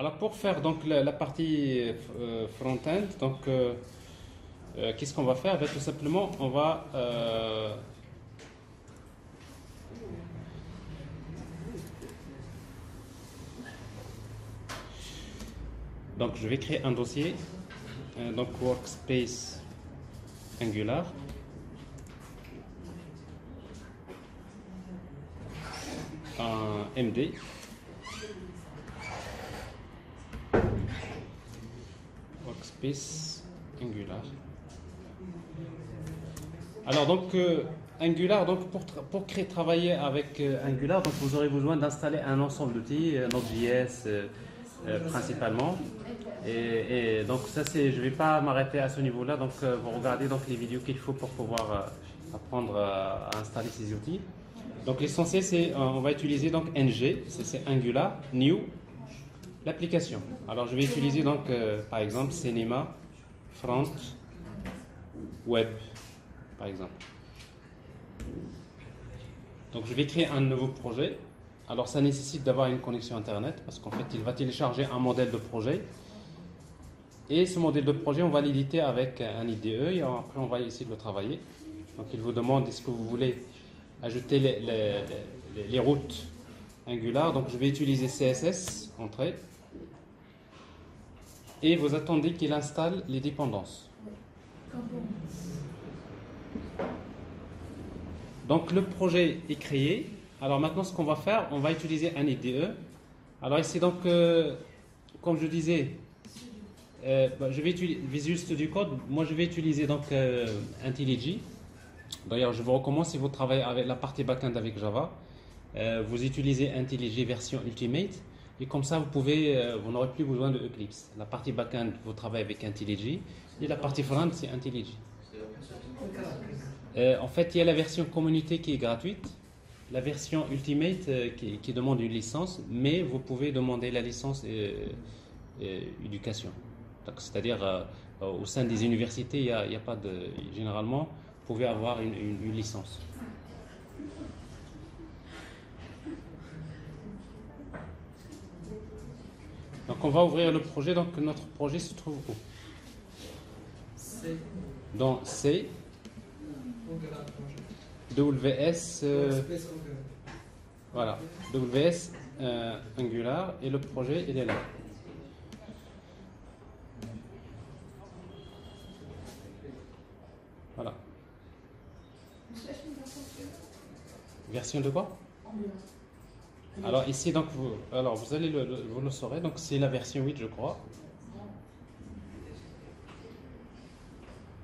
Alors pour faire donc la partie front-end, donc qu'est-ce qu'on va faire? Ben, tout simplement, on va donc je vais créer un dossier, donc workspace Angular, un MD. Workspace Angular. Alors donc Angular, donc pour travailler avec Angular, donc vous aurez besoin d'installer un ensemble d'outils, Node.js principalement. Et donc ça c'est, je vais pas m'arrêter à ce niveau-là. Donc vous regardez donc les vidéos qu'il faut pour pouvoir apprendre à installer ces outils. Donc l'essentiel c'est, on va utiliser donc ng, c'est Angular new l'application. Alors je vais utiliser donc par exemple Cinema Front Web par exemple. Donc je vais créer un nouveau projet. Alors ça nécessite d'avoir une connexion internet parce qu'en fait il va télécharger un modèle de projet et ce modèle de projet on va l'éditer avec un IDE et après on va essayer de le travailler. Donc il vous demande est-ce que vous voulez ajouter les routes Angular. Donc je vais utiliser CSS entrée et vous attendez qu'il installe les dépendances. Donc le projet est créé. Alors maintenant ce qu'on va faire, on va utiliser un IDE. Alors ici donc, comme je disais, je vais utiliser Visual Studio Code. Moi je vais utiliser donc IntelliJ. D'ailleurs je vous recommande si vous travaillez avec la partie backend avec Java, vous utilisez IntelliJ version Ultimate. Et comme ça, vous n'aurez plus besoin de Eclipse. La partie backend, vous travaillez avec IntelliJ. Et la partie front, c'est IntelliJ. En fait, il y a la version communauté qui est gratuite. La version Ultimate qui demande une licence. Mais vous pouvez demander la licence éducation. C'est-à-dire, au sein des universités, il y a pas de... Généralement, vous pouvez avoir une licence. Donc on va ouvrir le projet. Donc notre projet se trouve où? Dans C, WS, voilà, WS Angular et le projet il est là. Voilà. Version de quoi? Alors ici donc vous allez vous le saurez, donc c'est la version 8 je crois.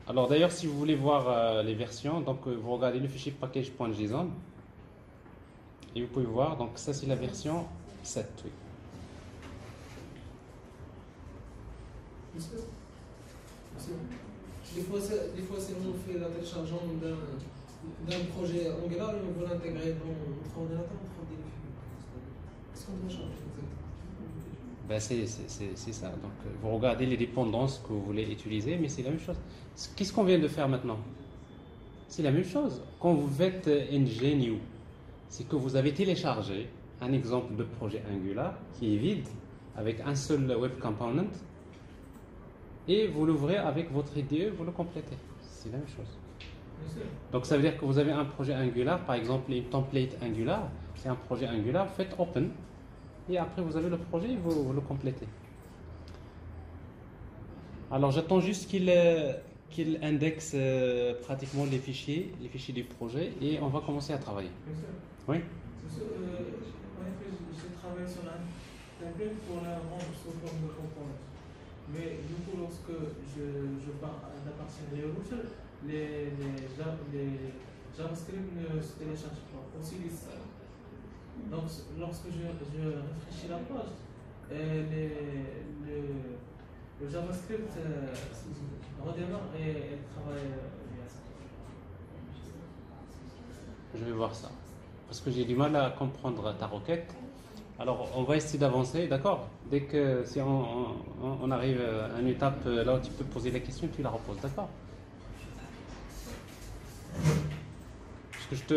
Alors d'ailleurs si vous voulez voir les versions, donc vous regardez le fichier package.json et vous pouvez voir, donc ça c'est la version 7. Oui. Des fois c'est on fait la téléchargement d'un projet Angular et on veut l'intégrer dans notre ordinateur, on fera des difficultés. Qu'est-ce qu'on doit changer exactement? Ben c'est ça. Donc vous regardez les dépendances que vous voulez utiliser, mais c'est la même chose. Qu'est-ce qu'on vient de faire maintenant? C'est la même chose. Quand vous faites ng-new, c'est que vous avez téléchargé un exemple de projet Angular qui est vide avec un seul web component et vous l'ouvrez avec votre IDE, vous le complétez. C'est la même chose. Donc ça veut dire que vous avez un projet Angular, par exemple une template Angular, c'est un projet Angular, vous faites open et après vous avez le projet et vous le complétez. Alors j'attends juste qu'il indexe pratiquement les fichiers du projet et on va commencer à travailler. Oui. J'ai travaillé sur un template pour la rendre sous forme de component. Mais du coup, lorsque je pars à partir des routines, les JavaScript ne se téléchargent pas. Aussi, donc, lorsque je réfléchis la page, le JavaScript redémarre et travaille via ça. Je vais voir ça. Parce que j'ai du mal à comprendre ta requête. Alors, on va essayer d'avancer, d'accord? Dès que si on arrive à une étape là où tu peux poser la question, tu la reposes, d'accord? Parce que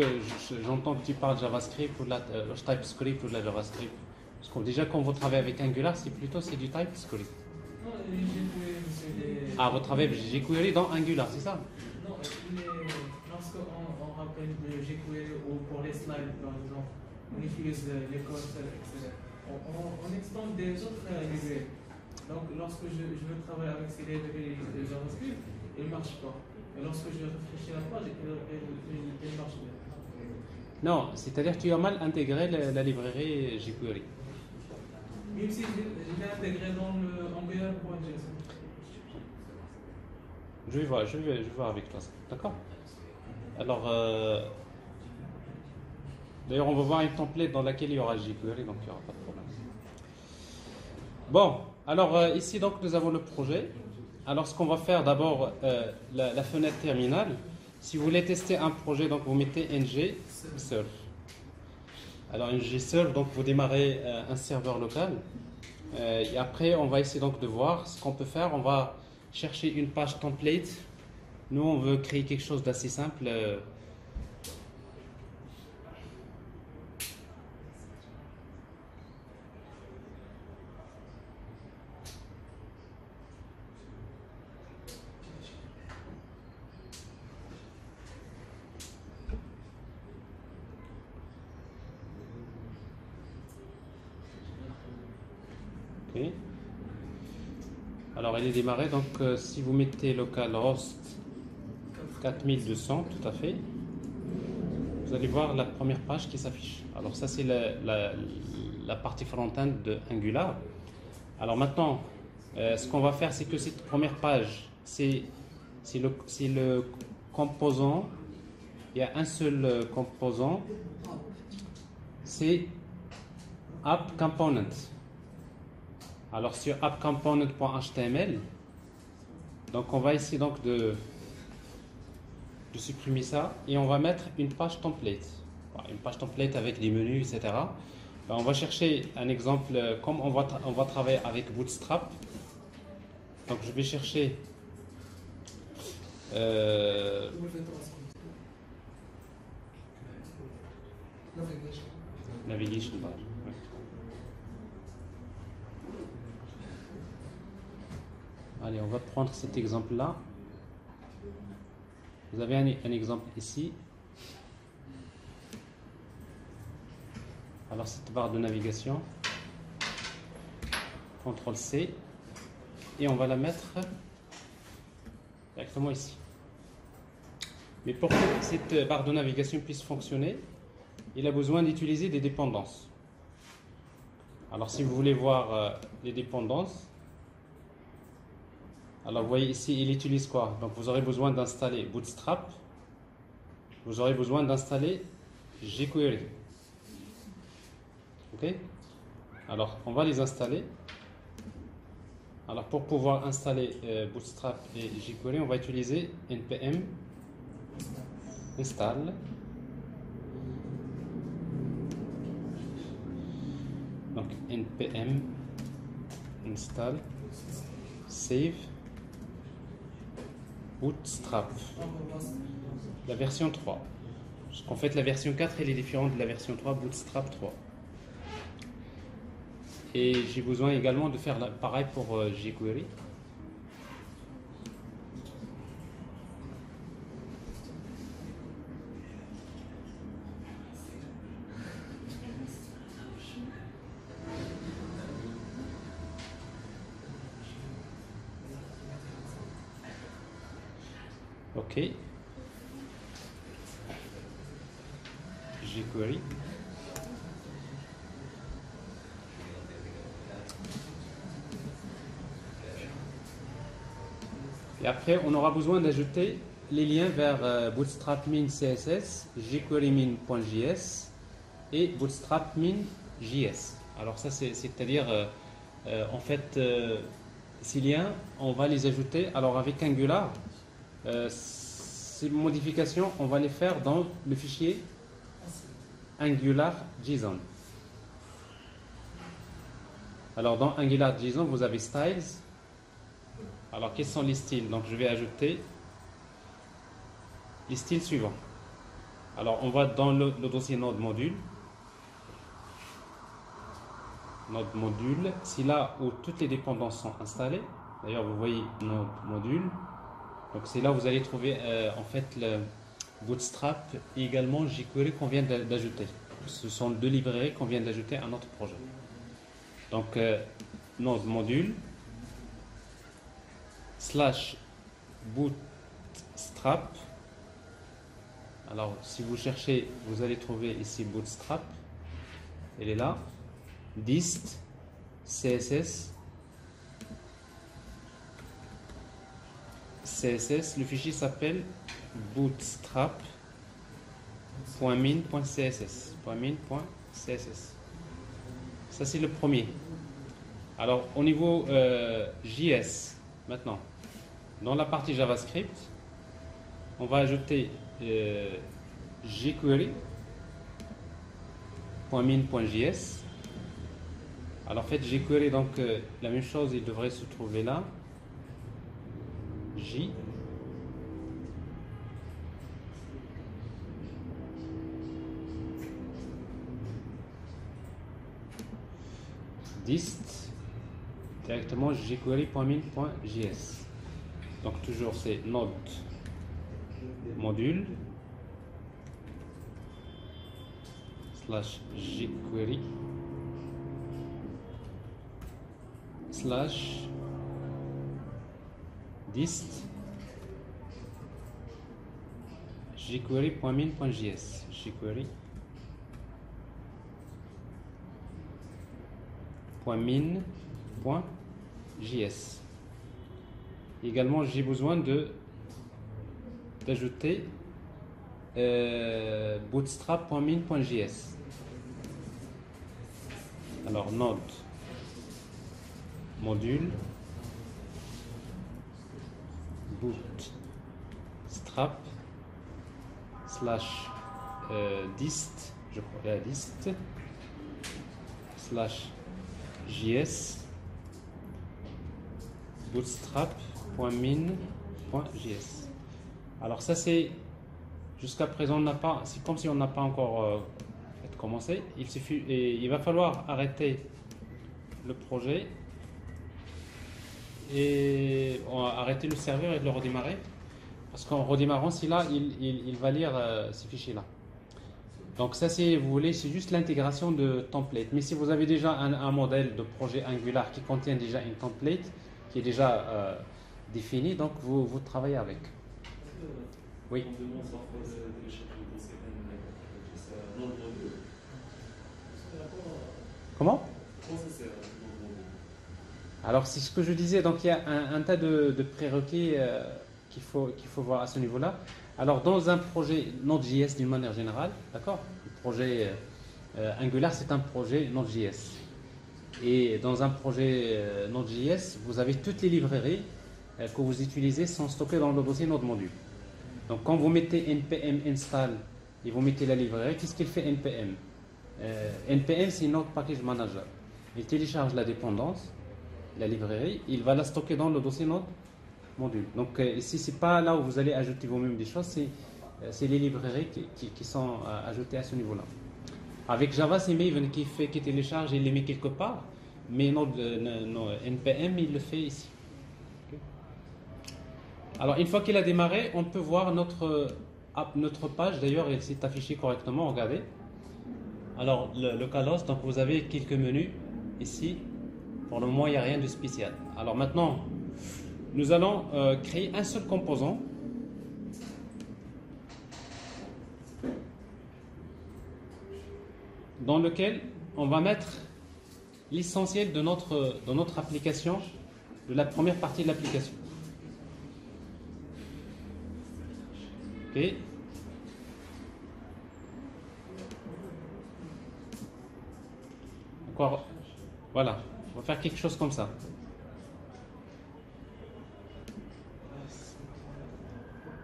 j'entends que tu parles JavaScript ou de la TypeScript ou de la JavaScript. Parce que déjà, quand vous travaillez avec Angular, c'est du TypeScript. Non, les jQuery, c'est des... Ah, vous travaillez avec jQuery dans Angular, c'est ça? Non, lorsqu'on rappelle de jQuery ou pour les slides, par exemple, on utilise les curseurs, etc. On expande des autres librairies. Donc, lorsque je veux travailler avec ces librairies de JavaScript, ils ne marchent pas. Et lorsque je réfléchis à la page, ils marchent bien. Non, c'est-à-dire que tu as mal intégré la librairie jQuery. Même si je l'ai intégré dans le Angular.json. Je vais voir avec toi ça. D'accord? Alors, d'ailleurs, on va voir une template dans laquelle il y aura jQuery, donc il n'y aura pas de problème. Bon, alors ici, donc, nous avons le projet. Alors, ce qu'on va faire d'abord, la fenêtre terminale. Si vous voulez tester un projet, donc vous mettez ng surf. Alors, ng surf, donc vous démarrez un serveur local. Et après, on va essayer donc de voir ce qu'on peut faire. On va chercher une page template. Nous, on veut créer quelque chose d'assez simple. Ok. Alors, elle est démarrée. Donc, si vous mettez localhost 4200, tout à fait, vous allez voir la première page qui s'affiche. Alors, ça, c'est la partie front-end de Angular. Alors, maintenant, ce qu'on va faire, c'est que cette première page, c'est le composant. Il y a un seul composant, c'est App Component. Alors sur appcomponent.html, donc on va essayer donc de supprimer ça et on va mettre une page template. Une page template avec des menus, etc. Ben, on va chercher un exemple, comme on va travailler avec Bootstrap. Donc je vais chercher navigation bar. Ouais. Allez, on va prendre cet exemple-là. Vous avez un exemple ici. Alors, cette barre de navigation, CTRL-C, et on va la mettre directement ici. Mais pour que cette barre de navigation puisse fonctionner, il a besoin d'utiliser des dépendances. Alors, si vous voulez voir les dépendances, alors vous voyez ici, il utilise quoi? Donc vous aurez besoin d'installer Bootstrap, vous aurez besoin d'installer jQuery. Ok? Alors on va les installer. Alors pour pouvoir installer Bootstrap et jQuery, on va utiliser npm install. Donc npm install save Bootstrap, la version 3. Parce qu'en fait, la version 4, elle est différente de la version 3, Bootstrap 3. Et j'ai besoin également de faire pareil pour jQuery. Ok. jQuery. Et après, on aura besoin d'ajouter les liens vers Bootstrap min CSS, jQuery min.js et Bootstrap min.js. Alors ça, c'est-à-dire, en fait, ces liens, on va les ajouter. Alors avec Angular, ces modifications, on va les faire dans le fichier AngularJSON. Alors dans AngularJSON, vous avez styles. Alors quels sont les styles? Donc je vais ajouter les styles suivants. Alors on va dans le dossier Node module. notre module, c'est là où toutes les dépendances sont installées. D'ailleurs, vous voyez notre module. Donc c'est là où vous allez trouver en fait le Bootstrap et également jQuery qu'on vient d'ajouter. Ce sont deux librairies qu'on vient d'ajouter à notre projet. Donc notre module slash Bootstrap. Alors si vous cherchez, vous allez trouver ici Bootstrap. Elle est là. Dist CSS. CSS, le fichier s'appelle bootstrap.min.css. Ça c'est le premier. Alors au niveau JS, maintenant, dans la partie JavaScript, on va ajouter jQuery.min.js. Alors en fait jQuery, donc la même chose, il devrait se trouver là. J dist directement jQuery.min.js. Donc toujours c'est node module slash jQuery slash dist jQuery.min.js. jQuery.min.js. Également, j'ai besoin d'ajouter bootstrap.min.js. Alors node module bootstrap slash dist, je crois, dist slash js bootstrap.min.js. Alors ça c'est jusqu'à présent on n'a pas, c'est comme si on n'a pas encore commencé. Il va falloir arrêter le projet et arrêter le serveur et de le redémarrer, parce qu'en redémarrant celui-là il va lire ces fichiers là. Donc ça, si vous voulez, c'est juste l'intégration de template. Mais si vous avez déjà un modèle de projet Angular qui contient déjà une template qui est déjà définie, donc vous travaillez avec. Oui. Comment? Alors c'est ce que je disais, donc il y a un tas de prérequis qu'il faut voir à ce niveau-là. Alors dans un projet Node.js d'une manière générale, d'accord, le projet Angular c'est un projet Node.js. Et dans un projet Node.js, vous avez toutes les librairies que vous utilisez sont stockées dans le dossier Node module. Donc quand vous mettez npm install et vous mettez la librairie, qu'est-ce qu'il fait npm? npm c'est Node Package Manager. Il télécharge la dépendance, la librairie, il va la stocker dans le dossier Node module. Donc ici c'est pas là où vous allez ajouter vous-même des choses, c'est les librairies qui sont ajoutées à ce niveau-là. Avec Java, c'est Maven qui télécharge et il les met quelque part, mais Node npm il le fait ici. Okay. Alors une fois qu'il a démarré, on peut voir notre page. D'ailleurs, elle s'est affichée correctement. Regardez. Alors le Kalos, donc vous avez quelques menus ici. Pour le moment, il n'y a rien de spécial. Alors maintenant, nous allons créer un seul composant dans lequel on va mettre l'essentiel de notre application, de la première partie de l'application. Ok. Encore, voilà, on va faire quelque chose comme ça.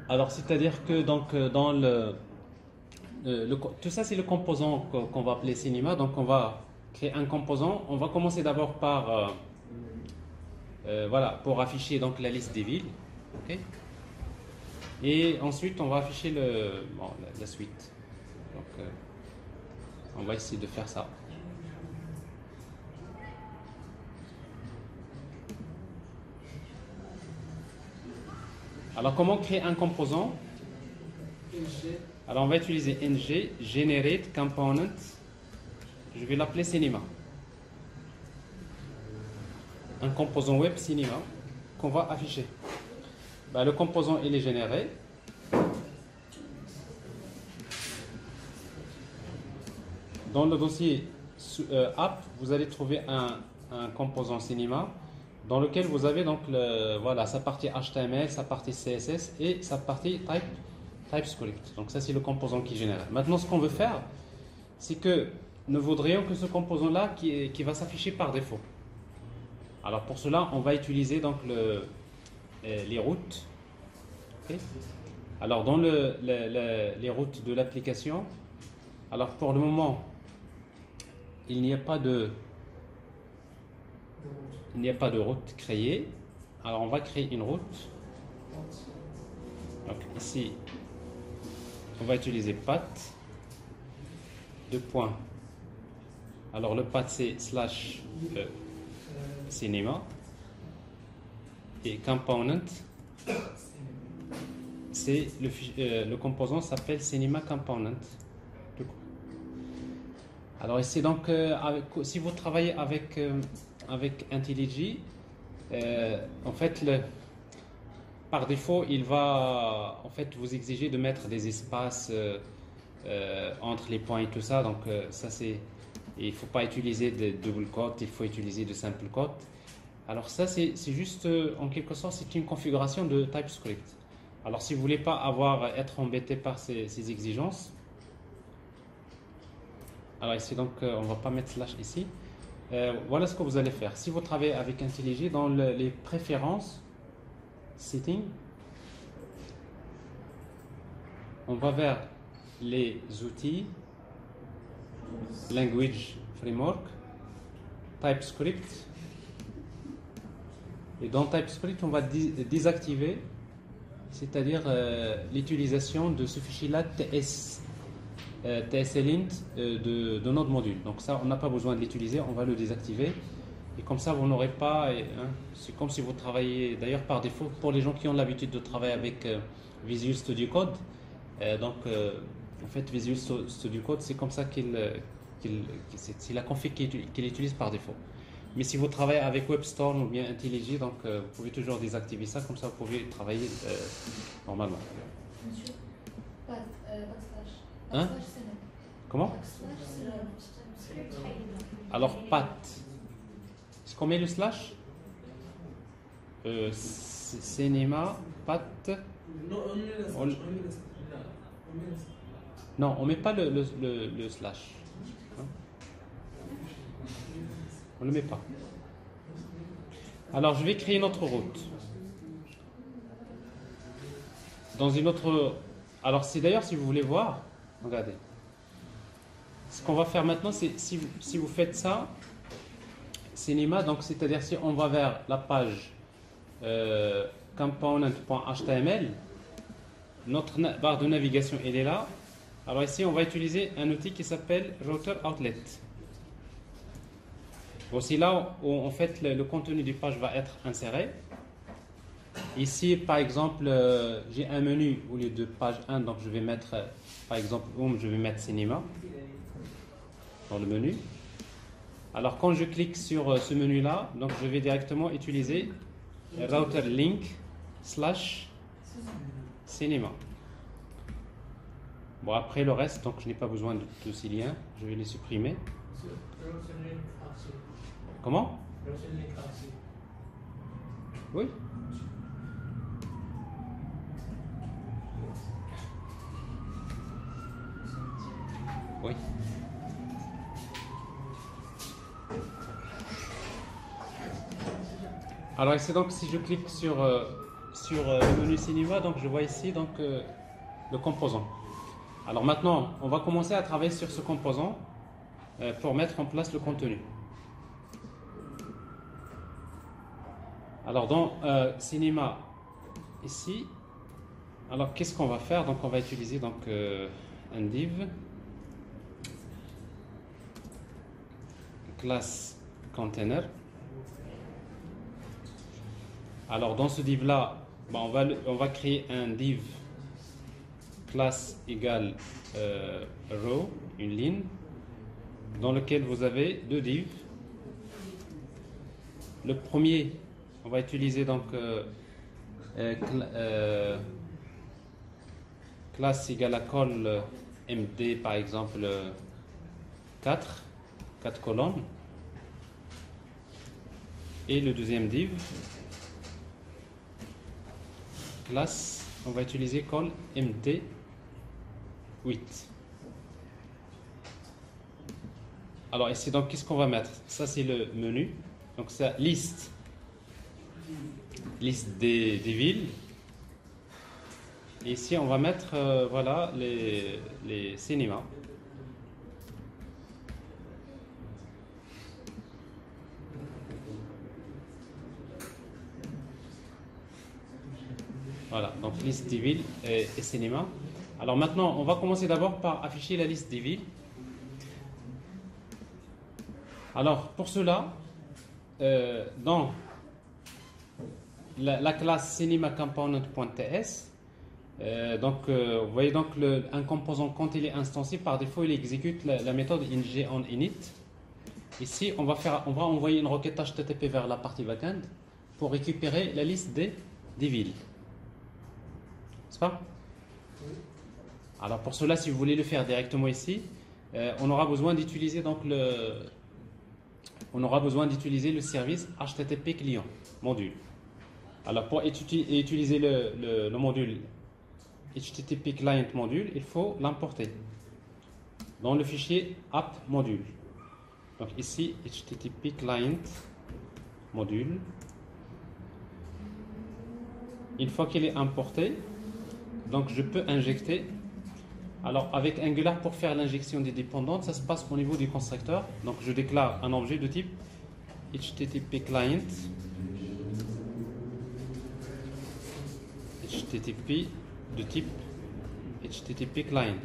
Alors, c'est-à-dire que donc dans tout ça, c'est le composant qu'on va appeler Cinema. Donc, on va créer un composant. On va commencer d'abord par voilà, pour afficher donc la liste des villes. Okay. Et ensuite, on va afficher la suite. Donc, on va essayer de faire ça. Alors, comment créer un composant? Alors, on va utiliser ng, generate component. Je vais l'appeler Cinema. Un composant web Cinema qu'on va afficher. Ben, le composant, il est généré. Dans le dossier app, vous allez trouver un composant Cinema dans lequel vous avez donc voilà, sa partie HTML, sa partie CSS et sa partie TypeScript. Donc ça, c'est le composant qui génère. Maintenant, ce qu'on veut faire, c'est que nous voudrions que ce composant-là qui va s'afficher par défaut. Alors pour cela, on va utiliser donc les routes. Okay. Alors dans les routes de l'application, alors pour le moment, il n'y a pas de route créée. Alors on va créer une route. Donc ici, on va utiliser path. Deux points. Alors le path c'est slash cinema et component. C'est le composant s'appelle cinema component. Alors ici donc si vous travaillez avec IntelliJ, en fait par défaut il va en fait vous exiger de mettre des espaces entre les points et tout ça. Donc ça c'est, il faut pas utiliser de double quote, il faut utiliser de simple quote. Alors ça c'est juste en quelque sorte c'est une configuration de TypeScript. Alors si vous voulez pas être embêté par ces exigences, alors ici donc on va pas mettre slash ici. Voilà ce que vous allez faire. Si vous travaillez avec IntelliJ, dans les préférences setting, on va vers les outils, language framework, TypeScript, et dans TypeScript on va désactiver, c'est-à-dire l'utilisation de ce fichier-là TSLint de notre module. Donc ça, on n'a pas besoin de l'utiliser, on va le désactiver. Et comme ça, vous n'aurez pas... c'est comme si vous travaillez, d'ailleurs par défaut, pour les gens qui ont l'habitude de travailler avec Visual Studio Code. En fait, Visual Studio Code, c'est comme ça c'est la config qu'il utilise par défaut. Mais si vous travaillez avec WebStorm ou bien IntelliJ, donc vous pouvez toujours désactiver ça, comme ça vous pouvez travailler normalement. Monsieur, Hein? Comment? Alors, path. Est-ce qu'on met le slash? Cinema, path. Non, on met pas le slash. Hein? On ne le met pas. Alors, je vais créer une autre route. Dans une autre... Alors, c'est d'ailleurs, si vous voulez voir, regardez. Ce qu'on va faire maintenant, c'est si vous faites ça, Cinema, donc c'est-à-dire si on va vers la page component.html, notre barre de navigation elle est là. Alors ici, on va utiliser un outil qui s'appelle Router Outlet. Voici là où en fait le contenu du page va être inséré. Ici, par exemple, j'ai un menu au lieu de page 1, donc je vais mettre, par exemple, je vais mettre Cinema dans le menu. Alors, quand je clique sur ce menu-là, donc je vais directement utiliser router link / Cinema. Bon, après le reste, donc je n'ai pas besoin de ces liens, je vais les supprimer. Comment? Oui. Oui. Alors ici donc si je clique sur le menu Cinema, donc je vois ici donc le composant. Alors maintenant on va commencer à travailler sur ce composant pour mettre en place le contenu. Alors dans Cinema ici, alors qu'est-ce qu'on va faire? Donc on va utiliser donc un div classe container. Alors dans ce div là Bon, on va créer un div classe égale row, une ligne, dans lequel vous avez deux divs. Le premier, on va utiliser donc classe égale à call md par exemple 4 colonnes, et le deuxième div classe, on va utiliser call md 8. Alors ici donc qu'est-ce qu'on va mettre? Ça c'est le menu, donc ça liste des villes. Et ici, on va mettre voilà, les cinémas. Voilà, donc liste des villes et cinéma. Alors maintenant, on va commencer d'abord par afficher la liste des villes. Alors, pour cela, dans la classe cinemacomponent.ts, vous voyez donc un composant, quand il est instancié, par défaut il exécute la méthode ng-on-init. Ici on va envoyer une requête HTTP vers la partie backend pour récupérer la liste des villes, n'est-ce pas? Alors pour cela, si vous voulez le faire directement ici, on aura besoin d'utiliser donc le service HTTP client module. Alors pour utiliser le module HTTP client module, il faut l'importer dans le fichier app module. Donc ici HTTP client module. Une fois qu'il est importé, donc je peux injecter. Alors avec Angular, pour faire l'injection des dépendantes, ça se passe au niveau du constructeur. Donc je déclare un objet de type HTTP client HTTP de type HTTP client.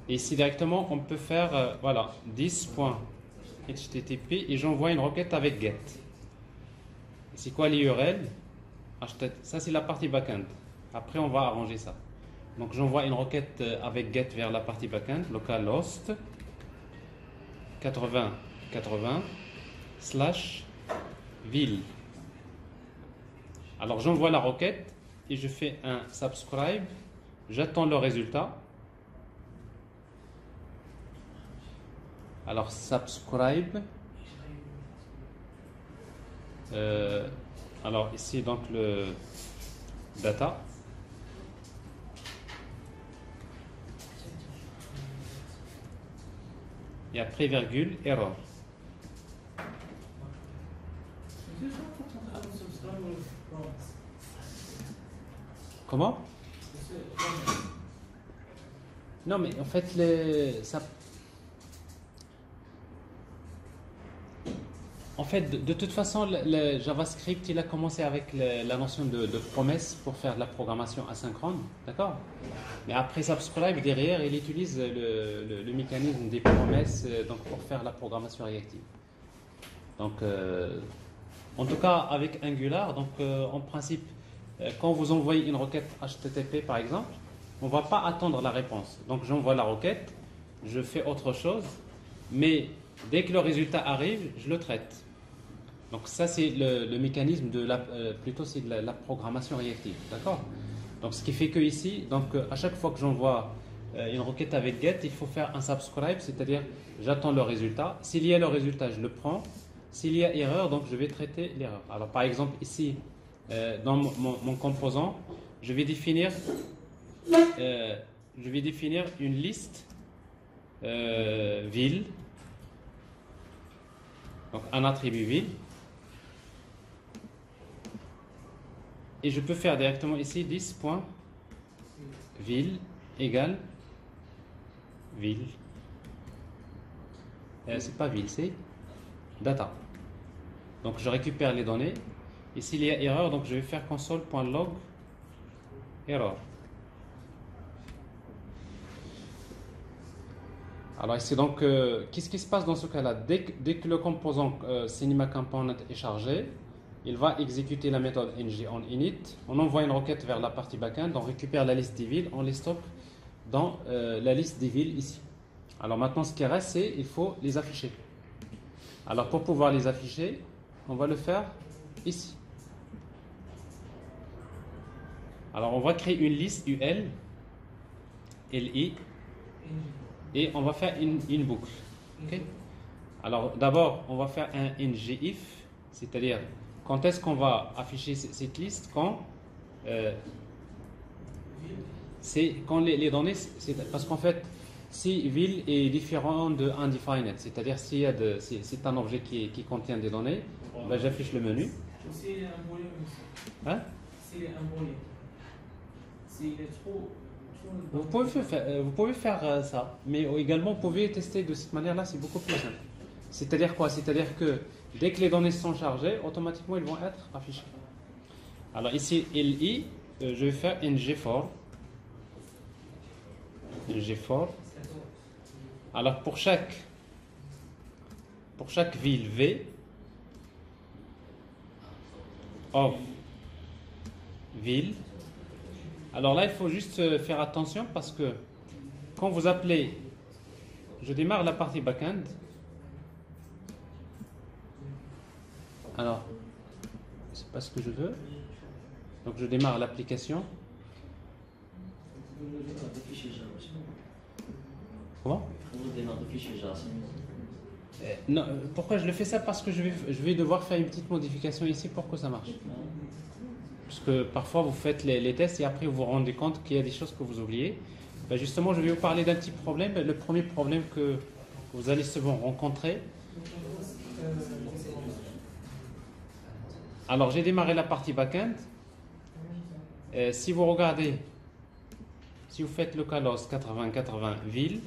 Et ici directement on peut faire voilà 10.http et j'envoie une requête avec get. C'est quoi l'URL? Ça c'est la partie backend. Après on va arranger ça. Donc j'envoie une requête avec get vers la partie backend, localhost 80 80 / ville. Alors j'envoie la requête et je fais un subscribe, j'attends le résultat. Alors subscribe, alors ici donc le data, et après virgule error. Comment? Non mais en fait de toute façon le JavaScript il a commencé avec la notion de promesse pour faire de la programmation asynchrone, d'accord? Mais après subscribe derrière il utilise le mécanisme des promesses donc pour faire la programmation réactive. Donc en tout cas avec Angular, donc en principe quand vous envoyez une requête HTTP par exemple, on ne va pas attendre la réponse. Donc j'envoie la requête, je fais autre chose, mais dès que le résultat arrive, je le traite. Donc ça c'est le mécanisme de plutôt c'est de la programmation réactive, d'accord? Donc ce qui fait que ici, donc à chaque fois que j'envoie une requête avec get, il faut faire un subscribe, c'est-à-dire j'attends le résultat. S'il y a le résultat, je le prends. S'il y a erreur, donc je vais traiter l'erreur. Alors par exemple ici, dans mon composant, je vais définir une liste ville, donc un attribut ville, et je peux faire directement ici 10.ville égale ville. C'est pas ville, c'est data. Donc je récupère les données. Et s'il y a erreur, donc je vais faire console.log error. Alors ici donc, qu'est-ce qui se passe dans ce cas-là? Dès que le composant Cinema Component est chargé, il va exécuter la méthode ng on init, on envoie une requête vers la partie backend, on récupère la liste des villes, on les stocke dans la liste des villes ici. Alors maintenant ce qui reste, c'est il faut les afficher. Alors pour pouvoir les afficher, on va le faire ici. Alors on va créer une liste UL, LI, et on va faire une boucle. Okay? Alors d'abord, on va faire un ngIf, c'est-à-dire quand est-ce qu'on va afficher cette liste? C'est quand les données, parce qu'en fait, si ville est différent de undefined, c'est-à-dire si c'est un objet qui contient des données, ben, j'affiche le menu. S'il est un volume aussi. Hein? S'il est un volume. S'il est trop vous pouvez faire ça, mais également vous pouvez tester de cette manière-là, c'est beaucoup plus simple. C'est-à-dire quoi? C'est-à-dire que dès que les données sont chargées, automatiquement ils vont être affichées. Alors ici, LI, je vais faire ngFor. ngFor. Alors pour chaque ville V, of ville. Alors là, il faut juste faire attention parce que quand vous appelez, je démarre la partie backend. Alors, c'est pas ce que je veux. Donc je démarre l'application. Comment? Non, pourquoi je le fais ça? Parce que je vais devoir faire une petite modification ici pour que ça marche. Parce que parfois vous faites les tests et après vous vous rendez compte qu'il y a des choses que vous oubliez. Ben justement, je vais vous parler d'un petit problème. Le premier problème que vous allez souvent rencontrer. Alors j'ai démarré la partie backend. Si vous regardez, si vous faites le calos 80-80 ville.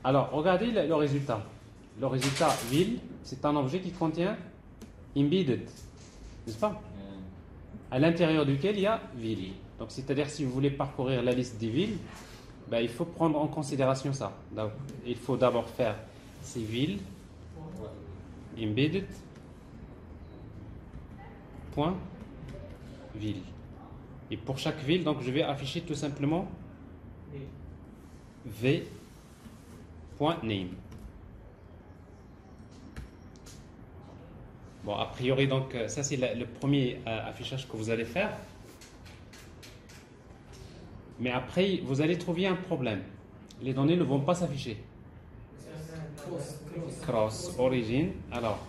Alors regardez le résultat. Le résultat ville, c'est un objet qui contient embedded, n'est-ce pas? À l'intérieur duquel il y a ville. Donc c'est-à-dire si vous voulez parcourir la liste des villes, ben, il faut prendre en considération ça. Donc, il faut d'abord faire ces villes embedded point ville. Et pour chaque ville, donc je vais afficher tout simplement v.name. Bon, a priori, donc, ça c'est le premier affichage que vous allez faire. Mais après, vous allez trouver un problème. Les données ne vont pas s'afficher. Cross origin. Alors,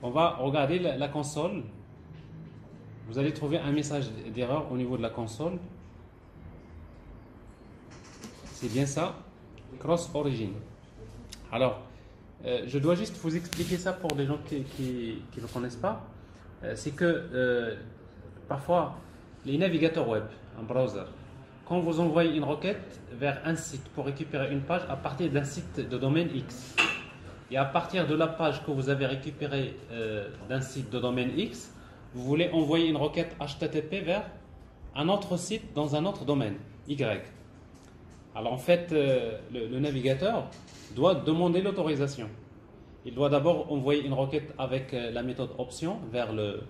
on va regarder la console. Vous allez trouver un message d'erreur au niveau de la console. C'est bien ça. Cross origin. Alors, je dois juste vous expliquer ça pour les gens qui ne connaissent pas. C'est que parfois, les navigateurs web, un browser, quand vous envoyez une requête vers un site pour récupérer une page à partir d'un site de domaine X, et à partir de la page que vous avez récupérée d'un site de domaine X, vous voulez envoyer une requête HTTP vers un autre site dans un autre domaine Y. Alors en fait, le navigateur doit demander l'autorisation. Il doit d'abord envoyer une requête avec la méthode option vers le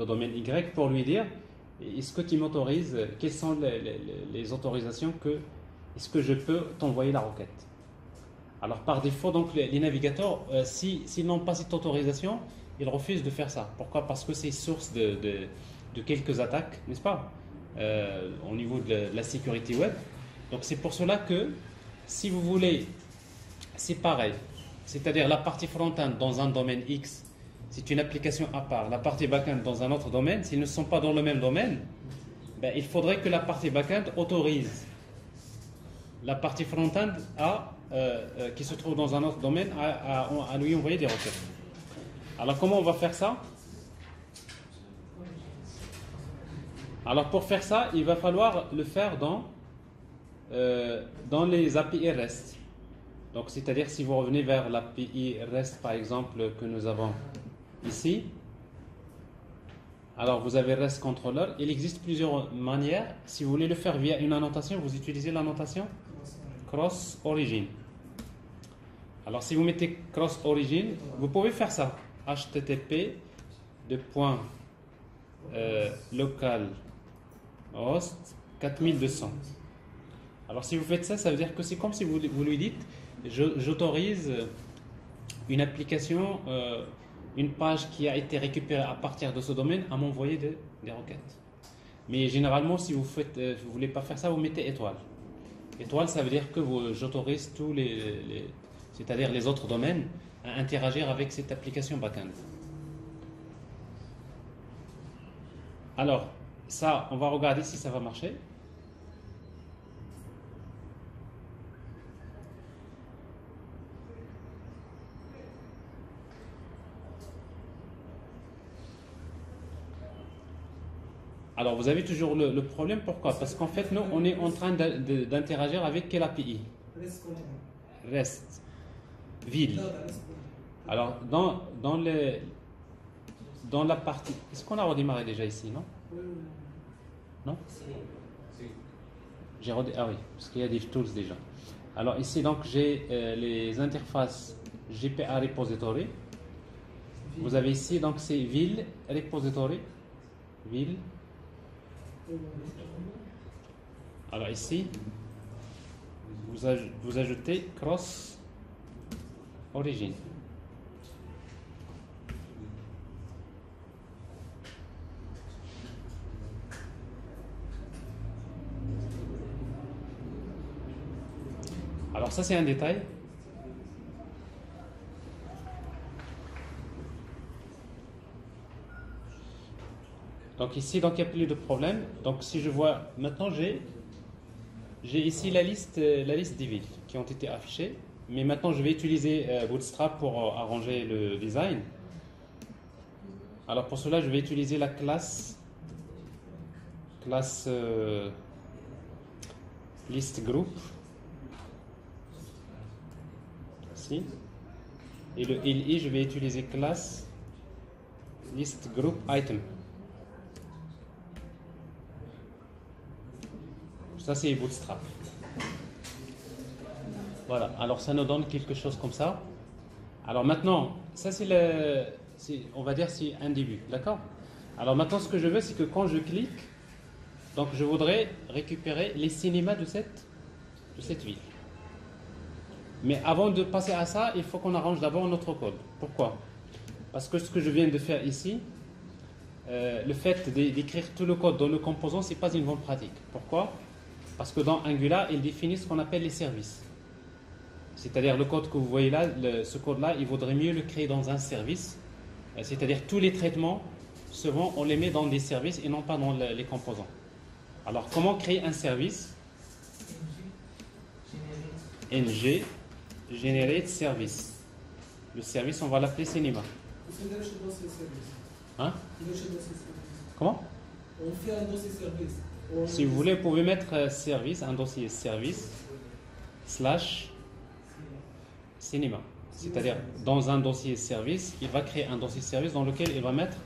domaine Y pour lui dire est-ce que tu m'autorises, quelles sont les autorisations est-ce que je peux t'envoyer la requête. Alors par défaut, donc les navigateurs, s'ils n'ont pas cette autorisation, ils refusent de faire ça. Pourquoi? Parce que c'est source de quelques attaques, n'est-ce pas, au niveau de la sécurité web. Donc c'est pour cela que si vous voulez, c'est pareil. C'est-à-dire la partie front-end dans un domaine X, c'est une application à part. La partie back-end dans un autre domaine, s'ils ne sont pas dans le même domaine, ben, il faudrait que la partie back-end autorise la partie front-end qui se trouve dans un autre domaine à lui envoyer des requêtes. Alors comment on va faire ça? Alors pour faire ça, il va falloir le faire dans les API REST. Donc c'est-à-dire si vous revenez vers l'API REST par exemple que nous avons ici, Alors vous avez REST controller. Il existe plusieurs manières. Si vous voulez le faire via une annotation, vous utilisez l'annotation cross origin. Alors si vous mettez cross origin, vous pouvez faire ça. HTTP de point local host 4200. Alors si vous faites ça, ça veut dire que c'est comme si vous lui dites j'autorise une application, une page qui a été récupérée à partir de ce domaine à m'envoyer des requêtes. Mais généralement, si vous ne voulez pas faire ça, vous mettez étoile. Étoile, ça veut dire que j'autorise tous c'est-à-dire les autres domaines à interagir avec cette application backend. Alors, ça, on va regarder si ça va marcher. Alors, vous avez toujours le problème, pourquoi? Parce qu'en fait, nous, on est en train d'interagir avec quelle API? REST. Ville. Alors, dans la partie... Est-ce qu'on a redémarré déjà ici, non? Non? Ah oui, parce qu'il y a des tools déjà. Alors ici, donc, j'ai les interfaces GPA Repository. Vous avez ici, donc, c'est ville Repository. Ville. Alors ici, vous ajoutez cross origin. Alors ça c'est un détail. Donc ici, donc il n'y a plus de problème. Donc si je vois, maintenant j'ai ici la liste des villes qui ont été affichées. Mais maintenant je vais utiliser Bootstrap pour arranger le design. Alors pour cela je vais utiliser la classe list group. Ici. Et le LI, je vais utiliser classe list group item. Ça c'est Bootstrap. Voilà, alors ça nous donne quelque chose comme ça. Alors maintenant, ça on va dire c'est un début, d'accord? Alors maintenant ce que je veux, c'est que quand je clique, donc je voudrais récupérer les cinémas de cette ville. Mais avant de passer à ça, il faut qu'on arrange d'abord notre code. Pourquoi? Parce que ce que je viens de faire ici, le fait d'écrire tout le code dans le composant, ce n'est pas une bonne pratique. Pourquoi? Parce que dans Angular, il définit ce qu'on appelle les services. C'est-à-dire le code que vous voyez là, ce code-là, il vaudrait mieux le créer dans un service. C'est-à-dire tous les traitements, souvent, on les met dans des services et non pas dans les composants. Alors, comment créer un service? ng generate service. Le service, on va l'appeler Cinema. Hein? Comment? On fait un dossier service. Si vous voulez, vous pouvez mettre service, un dossier service slash cinéma. C'est-à-dire, dans un dossier service, il va créer un dossier service dans lequel il va mettre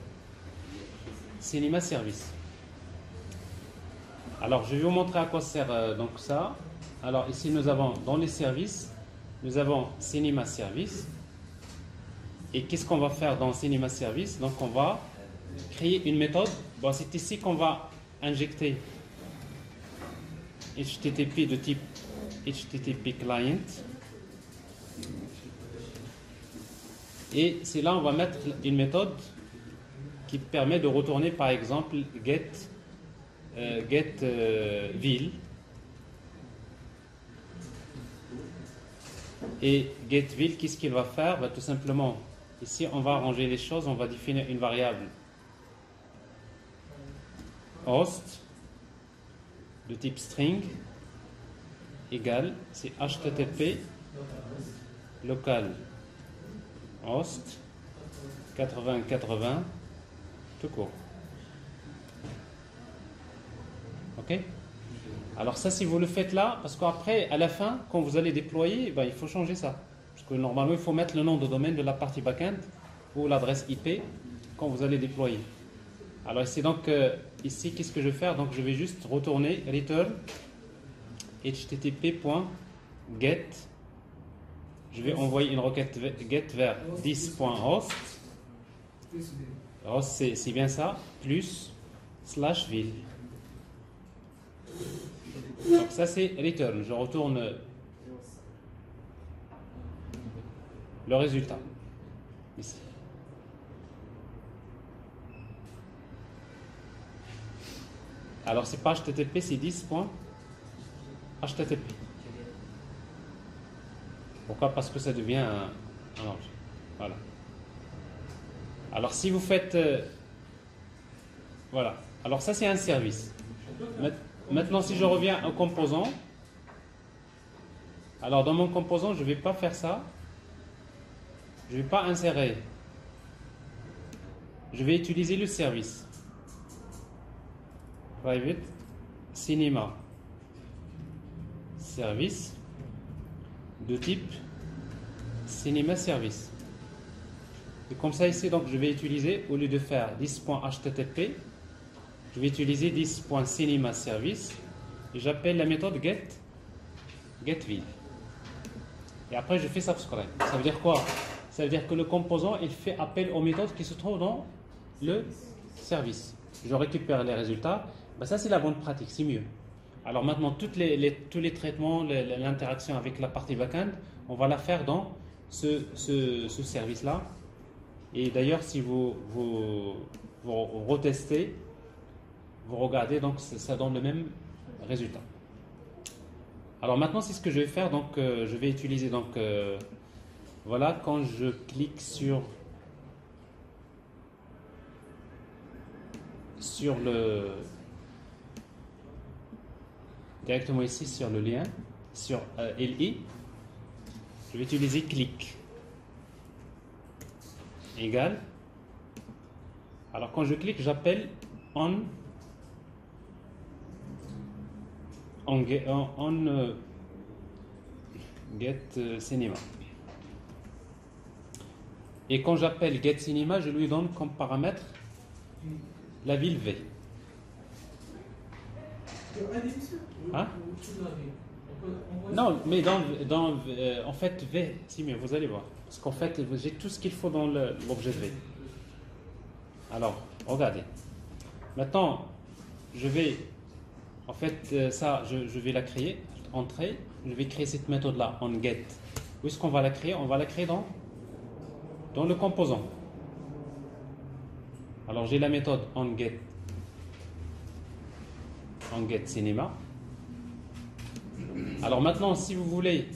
cinéma service. Alors, je vais vous montrer à quoi sert donc ça. Alors, ici, nous avons dans les services, nous avons cinéma service. Et qu'est-ce qu'on va faire dans cinéma service? Donc, on va créer une méthode. Bon, c'est ici qu'on va injecter HTTP de type HTTP client. Et c'est là on va mettre une méthode qui permet de retourner par exemple get ville. Et getVille, qu'est-ce qu'il va faire? Tout simplement, ici on va arranger les choses, on va définir une variable host de type string égale, c'est HTTP local host 8080 tout court. Ok? Alors ça, si vous le faites là, parce qu'après, à la fin, quand vous allez déployer, il faut changer ça. Parce que normalement, il faut mettre le nom de domaine de la partie backend ou l'adresse IP quand vous allez déployer. Alors ici, donc, ici, qu'est-ce que je vais faire? Donc, je vais juste retourner return http.get. Je vais envoyer une requête get vers 10.host. Host, c'est bien ça, plus /vil. Donc ça c'est return. Je retourne le résultat ici. Alors c'est pas HTTP, c'est 10.http. Pourquoi? Parce que ça devient un objet. Voilà. Alors si vous faites voilà. Alors ça c'est un service. Maintenant si je reviens au composant, alors dans mon composant je ne vais pas faire ça. Je ne vais pas insérer. Je vais utiliser le service. Private Cinema Service de type Cinema Service. Et comme ça ici, donc je vais utiliser, au lieu de faire 10.http, je vais utiliser 10.cinema service et j'appelle la méthode getVil. Et après je fais subscribe. Ça veut dire quoi? Ça veut dire que le composant il fait appel aux méthodes qui se trouvent dans le service. Je récupère les résultats. Ben ça c'est la bonne pratique, c'est mieux. Alors maintenant tous les traitements, l'interaction avec la partie backend, on va la faire dans ce service-là. Et d'ailleurs si vous retestez, vous regardez, donc ça donne le même résultat. Alors maintenant c'est ce que je vais faire. Donc je vais utiliser donc voilà, quand je clique sur le directement ici sur le lien sur LI, je vais utiliser clic égal. Alors quand je clique, j'appelle on get cinema. Et quand j'appelle get cinema, je lui donne comme paramètre la ville V. Hein? Non, mais en fait V, si mieux, vous allez voir. Parce qu'en fait, j'ai tout ce qu'il faut dans l'objet V. Alors, regardez. Maintenant, je vais, en fait, ça, je vais la créer, entrée. Je vais créer cette méthode-là, on get. Où est-ce qu'on va la créer? On va la créer dans le composant. Alors, j'ai la méthode on get cinema. Alors maintenant, si vous voulez,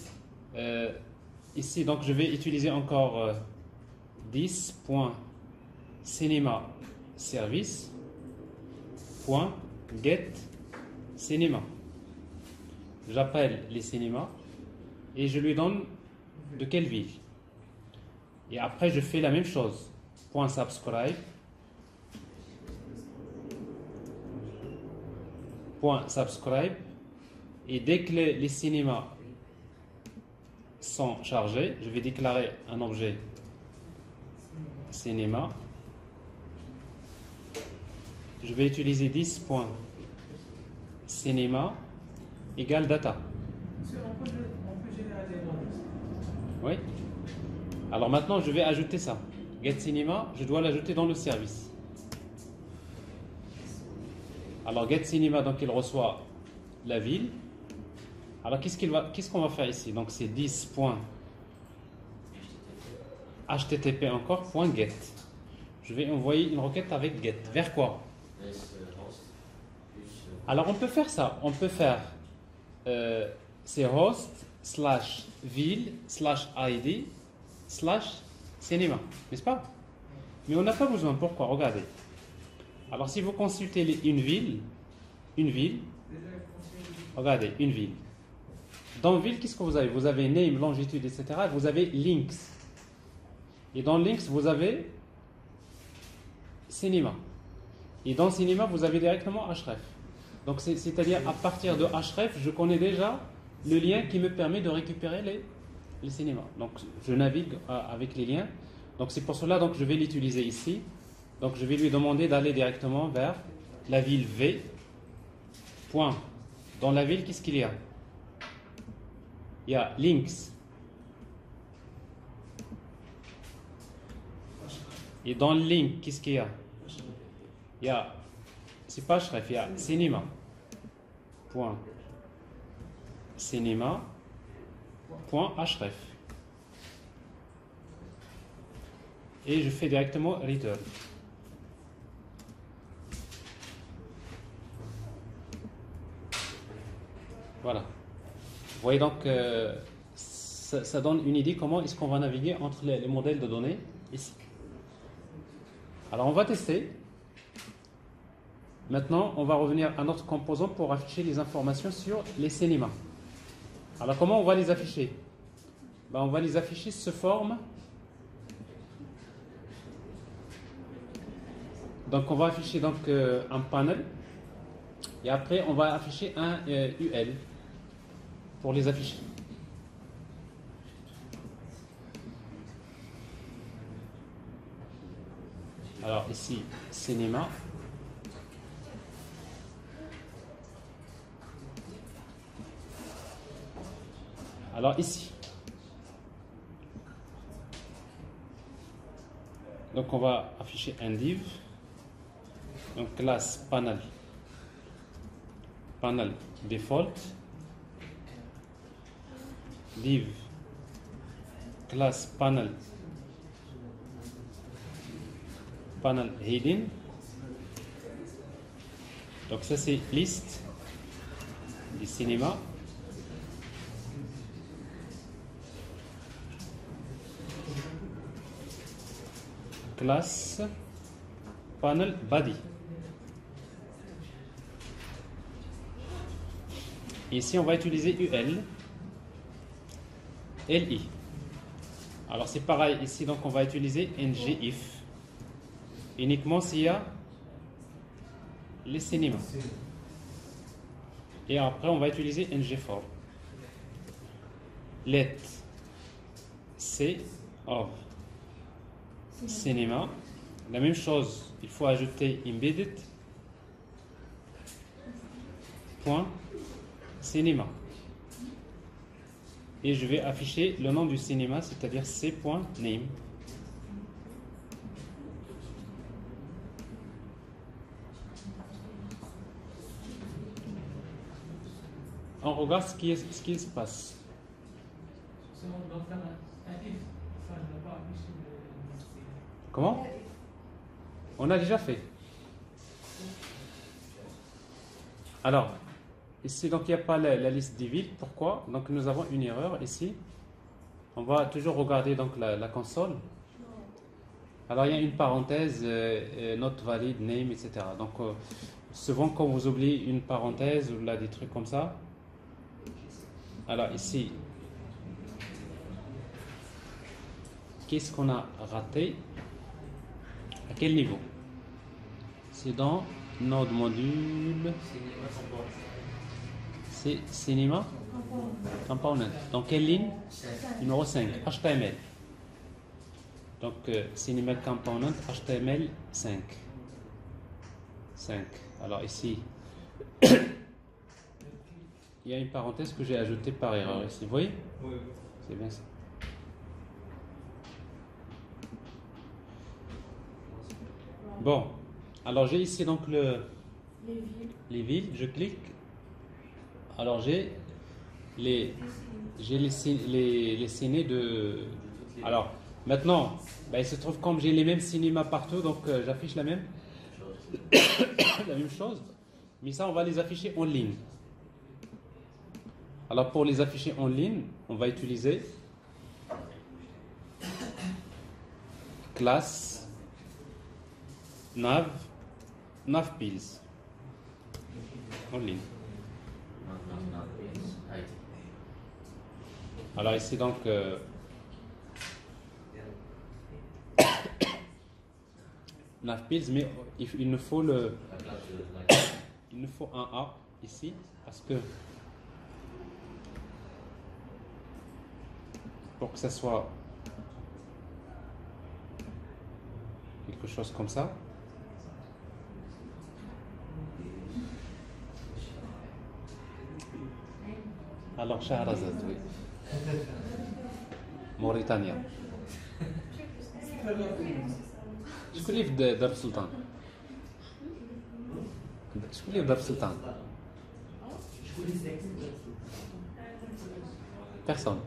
ici, donc je vais utiliser encore 10.cinema service .get cinema. J'appelle les cinémas et je lui donne de quelle ville. Et après, je fais la même chose. .subscribe et dès que les cinémas sont chargés, je vais déclarer un objet cinéma. Je vais utiliser 10.cinema égale data. On peut générer des noms. Oui. Alors maintenant, je vais ajouter ça. Get cinema, je dois l'ajouter dans le service. Alors get cinema, donc il reçoit la ville. Alors qu'est-ce qu'on va faire ici? Donc c'est 10.http encore .get. Je vais envoyer une requête avec get. Vers quoi? Alors on peut faire ça. On peut faire c'est host /ville/id /cinema, n'est-ce pas? Mais on n'a pas besoin. Pourquoi? Regardez. Alors si vous consultez une ville, regardez, une ville. Dans ville, qu'est-ce que vous avez? Vous avez name, longitude, etc. Vous avez links. Et dans links, vous avez cinéma. Et dans cinéma, vous avez directement href. Donc c'est-à-dire à partir de href, je connais déjà le lien qui me permet de récupérer les cinémas. Donc je navigue avec les liens. Donc c'est pour cela donc je vais l'utiliser ici. Donc je vais lui demander d'aller directement vers la ville V. Point. Dans la ville, qu'est-ce qu'il y a? Il y a Links. Et dans le link, qu'est-ce qu'il y a? Il y a, c'est pas Shref, il y a cinéma. Point. Cinéma. Point Href. Et je fais directement return. Voilà. Vous voyez donc, ça donne une idée comment est-ce qu'on va naviguer entre les modèles de données ici. Alors on va tester. Maintenant, on va revenir à notre composant pour afficher les informations sur les cinémas. Alors comment on va les afficher? Ben, on va les afficher sous forme. Donc on va afficher donc, un panel. Et après on va afficher un UL pour les afficher. Alors ici, cinéma. Alors ici. Donc on va afficher un div. Donc classe panel. Panel default. Div classe panel. Panel hidden. Donc ça c'est liste du cinéma. Classe panel body. Ici on va utiliser UL LI. Alors c'est pareil ici, donc on va utiliser ngIf uniquement s'il y a les cinémas. Et après on va utiliser ngFor. Let C of cinéma. La même chose, il faut ajouter embedded point cinéma. Et je vais afficher le nom du cinéma, c'est-à-dire c.name. On regarde ce qui se passe. Comment? On a déjà fait. Alors, ici, donc il n'y a pas la liste des villes. Pourquoi? Donc nous avons une erreur ici. On va toujours regarder donc la console. Alors il y a une parenthèse, not valid, name, etc. Donc souvent quand vous oubliez une parenthèse ou là des trucs comme ça. Alors ici, qu'est-ce qu'on a raté? À quel niveau? C'est dans Node module. C'est Cinema Component. Dans quelle ligne? Numéro 5, HTML. Donc Cinema Component, HTML 5. 5. Alors ici, il y a une parenthèse que j'ai ajoutée par erreur ici. Vous voyez? Oui. C'est bien ça. Bon, alors j'ai ici donc les villes, je clique. Alors j'ai les ciné de. Alors maintenant, ben, il se trouve comme j'ai les mêmes cinémas partout, donc j'affiche la même chose. Mais ça, on va les afficher en ligne. Alors pour les afficher en ligne, on va utiliser classe navpills en ligne. Alors ici donc navpills, mais il nous faut un A ici parce que pour que ça soit quelque chose comme ça. Alors, Shahrazad, oui. Mauritania. شكون اللي في دار السلطان؟ شكون اللي في دار السلطان؟ Personne.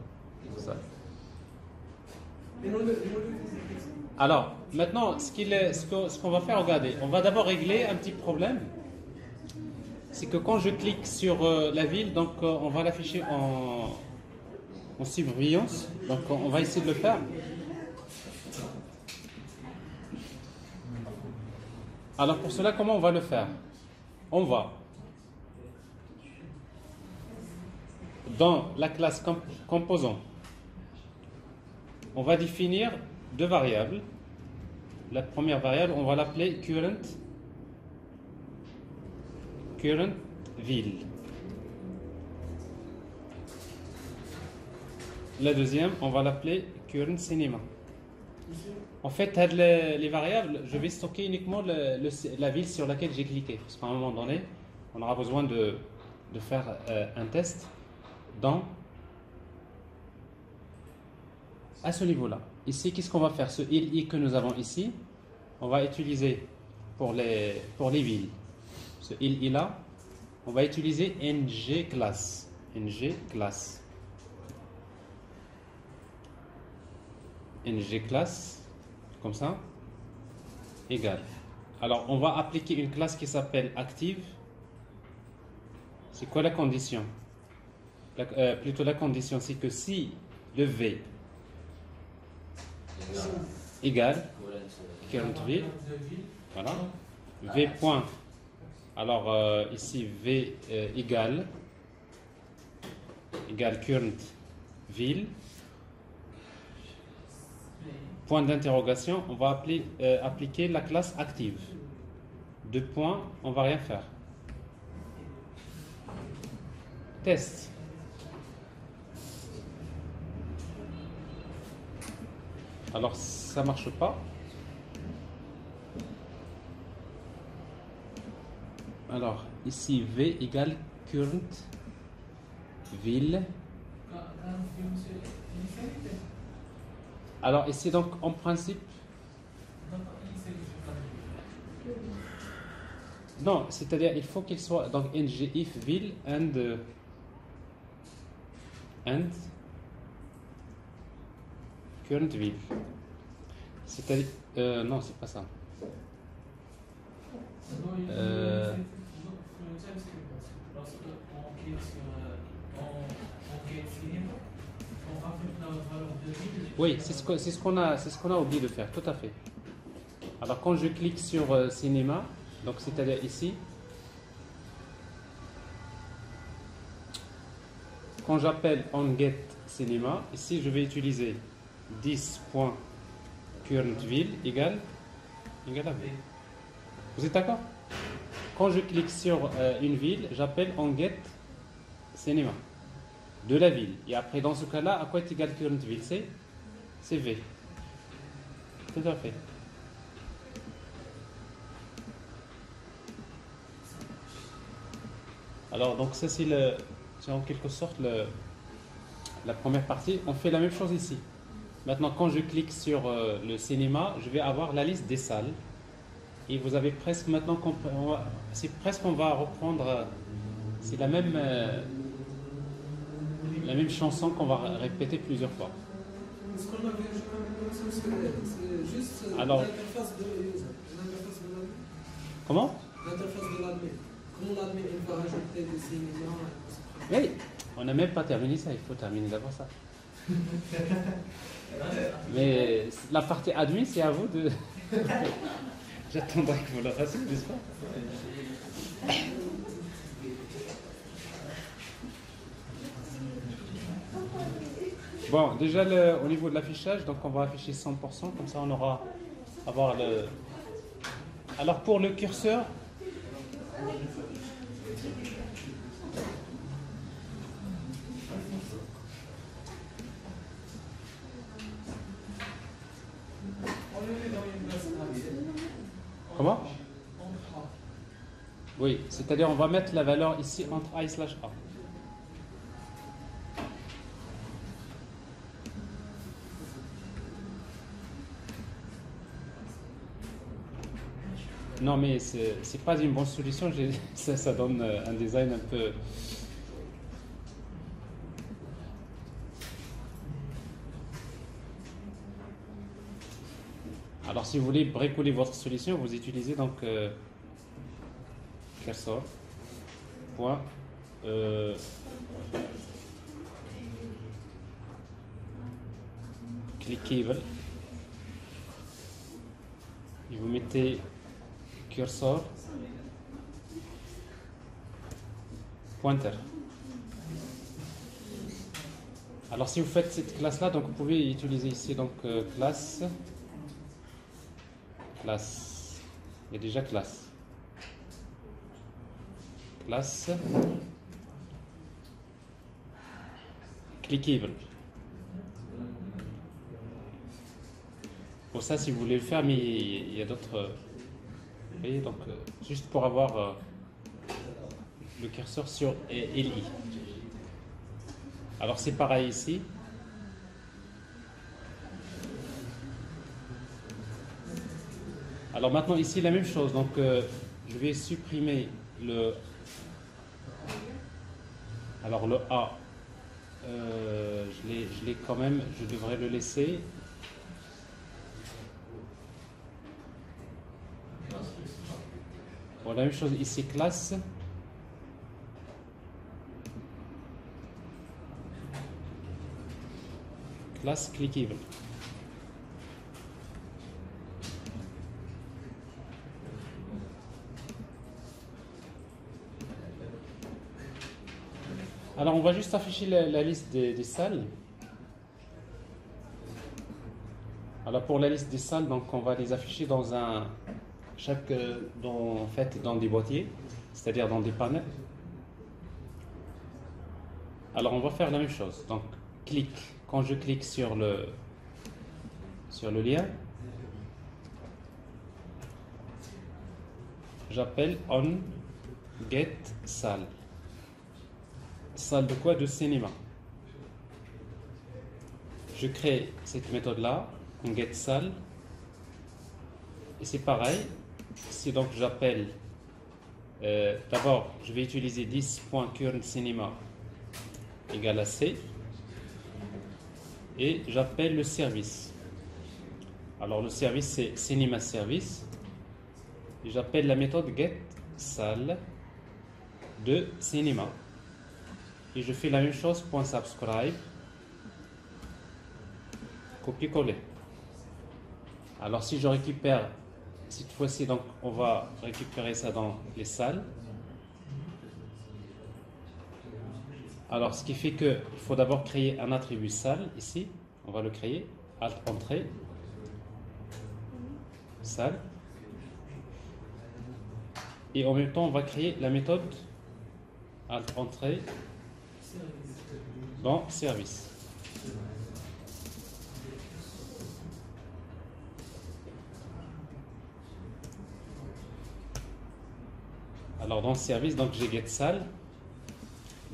Ça. Alors, maintenant, ce qu'on va faire, regardez, on va d'abord régler un petit problème. C'est que quand je clique sur la ville, donc on va l'afficher en surbrillance. Donc on va essayer de le faire. Alors pour cela, comment on va le faire? On va dans la classe composant, on va définir deux variables. La première variable, on va l'appeler current ville. La deuxième, on va l'appeler current cinéma. En fait, les variables, je vais stocker uniquement la ville sur laquelle j'ai cliqué. Parce qu'à un moment donné, on aura besoin de faire un test à ce niveau-là. Ici, qu'est-ce qu'on va faire? Ce i que nous avons ici, on va utiliser pour les villes. Ce i là, on va utiliser ng class. ng class, comme ça, égal. Alors, on va appliquer une classe qui s'appelle active. C'est quoi la condition? Plutôt la condition, c'est que si le v égale current ville, voilà, v point, alors ici v égale current ville, point d'interrogation, on va appliquer la classe active. Deux points, on va rien faire. Test. Alors ça marche pas. Alors ici v égale current ville. Alors ici donc en principe, non, c'est-à-dire il faut qu'il soit donc ng if ville and current ville. C'est-à-dire non, c'est pas ça. Oui, c'est ce qu'on a oublié de faire, tout à fait. Alors quand je clique sur cinéma, donc c'est-à-dire ici, quand j'appelle onGetCinema, ici je vais utiliser 10.currentVille égale à V. Vous êtes d'accord? Quand je clique sur une ville, j'appelle onGetCinema de la ville. Et après, dans ce cas-là, à quoi est égal currentVille? C'est V. Tout à fait. Alors, donc ça c'est en quelque sorte la première partie. On fait la même chose ici. Maintenant, quand je clique sur le cinéma, je vais avoir la liste des salles. Et vous avez presque maintenant, c'est presque on va reprendre, c'est la même chanson qu'on va répéter plusieurs fois. Ce qu'on avait c'est juste alors, l'interface de l'user. Comment? L'interface de l'admin. Comment l'admin va rajouter des cinémas? Oui, on n'a même pas terminé ça, il faut terminer d'abord ça. Mais la partie admin, c'est à vous de... J'attendrai que vous la fassiez, n'est-ce pas? Bon, déjà au niveau de l'affichage, donc on va afficher 100%, comme ça on aura avoir le... Alors pour le curseur, comment? Oui, c'est-à-dire on va mettre la valeur ici entre A/A. Non, mais c'est pas une bonne solution. Ça donne un design un peu. Alors, si vous voulez bricoler votre solution, vous utilisez donc cursor. Point. Clickable. Et vous mettez cursor. Pointer. Alors si vous faites cette classe là, donc vous pouvez utiliser ici donc classe. Il y a déjà classe. Clickable. Pour ça, si vous voulez le faire, mais il y a d'autres. Vous voyez, donc juste pour avoir le curseur sur LI. Alors c'est pareil ici. Alors maintenant ici la même chose. Donc je vais supprimer le. Alors le A. Je l'ai quand même. Je devrais le laisser. Bon, la même chose ici, classe. Classe clickable. Alors on va juste afficher la liste des salles. Alors pour la liste des salles, donc on va les afficher dans dans des boîtiers, c'est-à-dire dans des panels. Alors on va faire la même chose. Donc quand je clique sur le lien, j'appelle on get salle. Salle de quoi? De cinéma. Je crée cette méthode là, on get salle, et c'est pareil. Si donc j'appelle d'abord je vais utiliser 10.currentCinema égale à C, et j'appelle le service. Alors le service c'est Cinema Service, et j'appelle la méthode get salle de cinéma, et je fais la même chose point .subscribe, copier-coller. Alors si je récupère cette fois-ci, donc on va récupérer ça dans les salles. Alors ce qui fait que il faut d'abord créer un attribut salle ici. On va le créer. Alt entrée. Salle. Et en même temps on va créer la méthode Alt entrée dans service. Alors dans le service, donc j'ai get salle,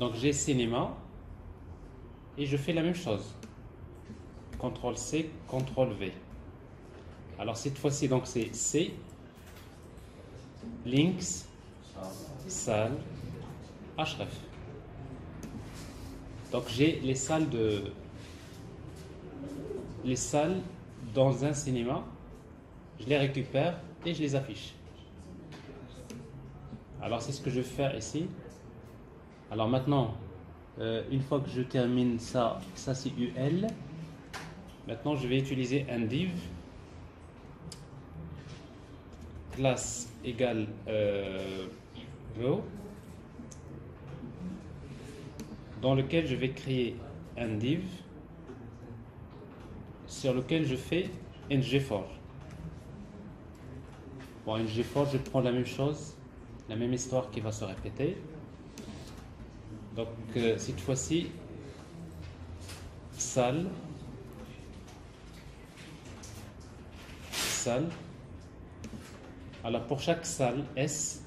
donc j'ai cinéma, et je fais la même chose. CTRL C, CTRL V. Alors cette fois-ci, donc c'est C, links, salle, href. Donc j'ai les salles dans un cinéma, je les récupère et je les affiche. Alors c'est ce que je vais faire ici. Alors maintenant, une fois que je termine ça c'est UL. Maintenant je vais utiliser un div classe égale row, dans lequel je vais créer un div sur lequel je fais ngFor. Bon, ngFor, je prends la même chose, la même histoire qui va se répéter. Donc cette fois-ci, salle. Alors pour chaque salle S,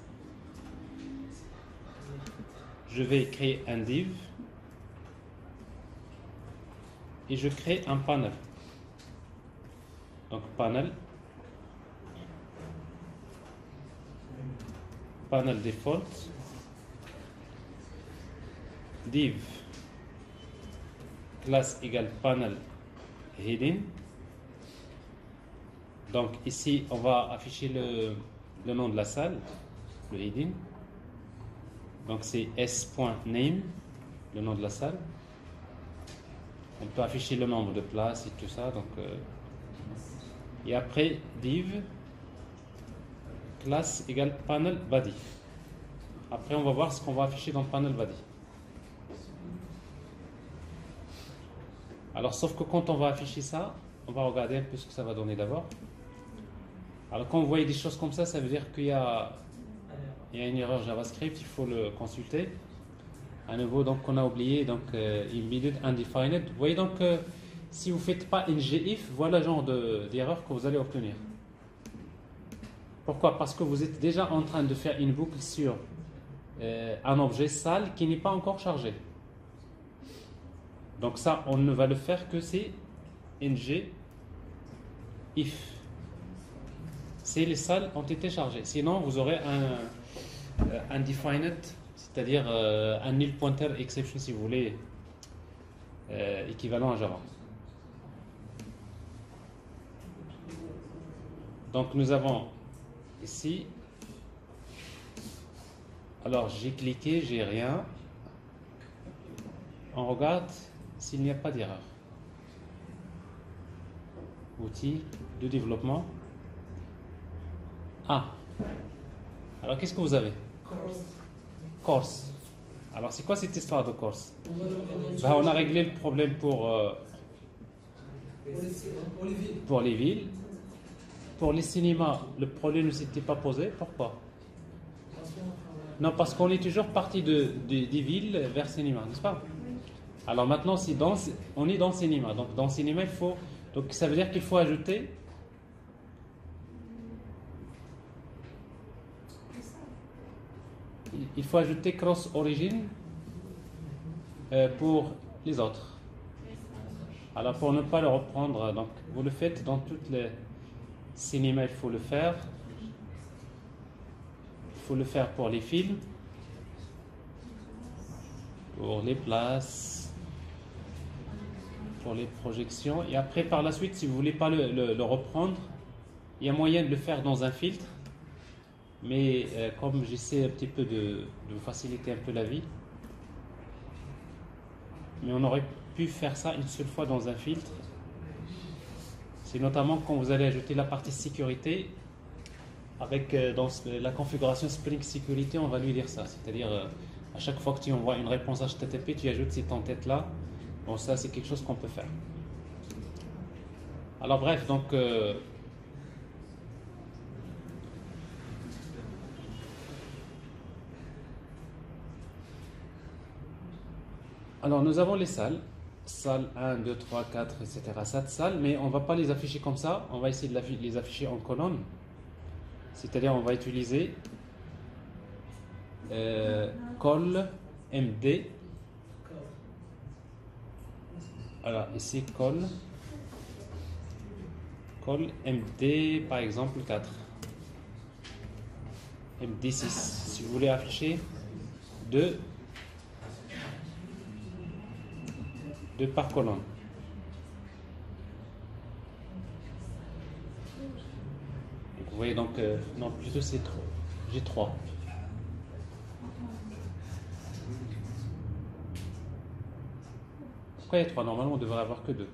je vais créer un div et je crée un panel. Donc panel panel default, div classe égale panel heading. Donc ici, on va afficher le nom de la salle, le heading. Donc c'est s.name, le nom de la salle. On peut afficher le nombre de places et tout ça. Donc, et après, div classe égale panel body. Après, on va voir ce qu'on va afficher dans panel body. Alors, sauf que quand on va afficher ça, on va regarder un peu ce que ça va donner d'abord. Alors, quand vous voyez des choses comme ça veut dire qu'il y a une erreur JavaScript, il faut le consulter. À nouveau, donc, on a oublié donc embedded undefined. Vous voyez donc, si vous ne faites pas ngIf, voilà le genre d'erreur que vous allez obtenir. Pourquoi? Parce que vous êtes déjà en train de faire une boucle sur un objet sale qui n'est pas encore chargé. Donc ça, on ne va le faire que si ngIf. Si les salles ont été chargées. Sinon, vous aurez un undefined, c'est-à-dire un null pointer exception, si vous voulez, équivalent à Java. Donc nous avons ici, alors j'ai cliqué, j'ai rien. On regarde s'il n'y a pas d'erreur. Outils de développement. Ah, alors qu'est-ce que vous avez? Course. Alors c'est quoi cette histoire de course? On a réglé le problème pour les villes. Pour les cinémas, le problème ne s'était pas posé. Pourquoi? Non, parce qu'on est toujours parti des villes vers cinéma, n'est-ce pas? Alors maintenant, on est dans cinéma. Donc dans cinéma, donc ça veut dire qu'il faut ajouter cross origin pour les autres. Alors pour ne pas le reprendre, donc vous le faites dans toutes les cinémas, il faut le faire. Il faut le faire pour les films, pour les places, pour les projections. Et après, par la suite, si vous ne voulez pas le reprendre, il y a moyen de le faire dans un filtre. Mais comme j'essaie un petit peu de vous faciliter un peu la vie, mais on aurait pu faire ça une seule fois dans un filtre. C'est notamment quand vous allez ajouter la partie sécurité, avec dans la configuration Spring Security, on va lui dire ça. C'est-à-dire, à chaque fois que tu envoies une réponse HTTP, tu ajoutes cette en-tête-là. Bon, ça, c'est quelque chose qu'on peut faire. Alors bref, donc... alors nous avons les salles, salle 1, 2, 3, 4, etc. 7 salles, mais on ne va pas les afficher comme ça, on va essayer de les afficher en colonne. C'est-à-dire on va utiliser call md. Alors ici call md par exemple 4. md6. Si vous voulez afficher 2 par colonne. Donc, vous voyez donc, non plutôt c'est 3. J'ai 3. Pourquoi il y a 3? Normalement on devrait avoir que 2.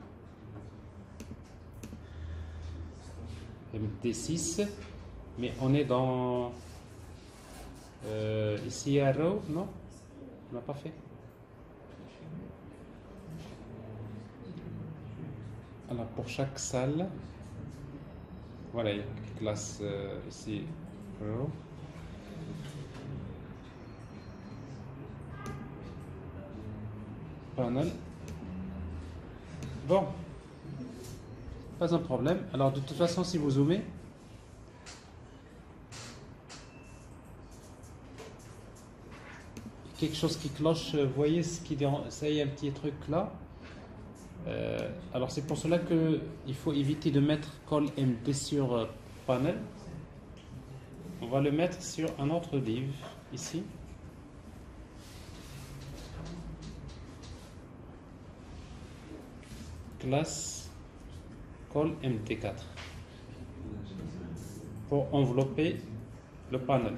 MD6, mais on est dans ici arrow, non? On n'a pas fait. Alors pour chaque salle, voilà, il y a une classe ici, row. Panel. Bon, pas un problème. Alors de toute façon, si vous zoomez, quelque chose qui cloche, vous voyez ce qui dérange, ça y est, un petit truc là. Alors c'est pour cela qu'il faut éviter de mettre call md sur panel. On va le mettre sur un autre div ici. Classe call MT4 pour envelopper le panel.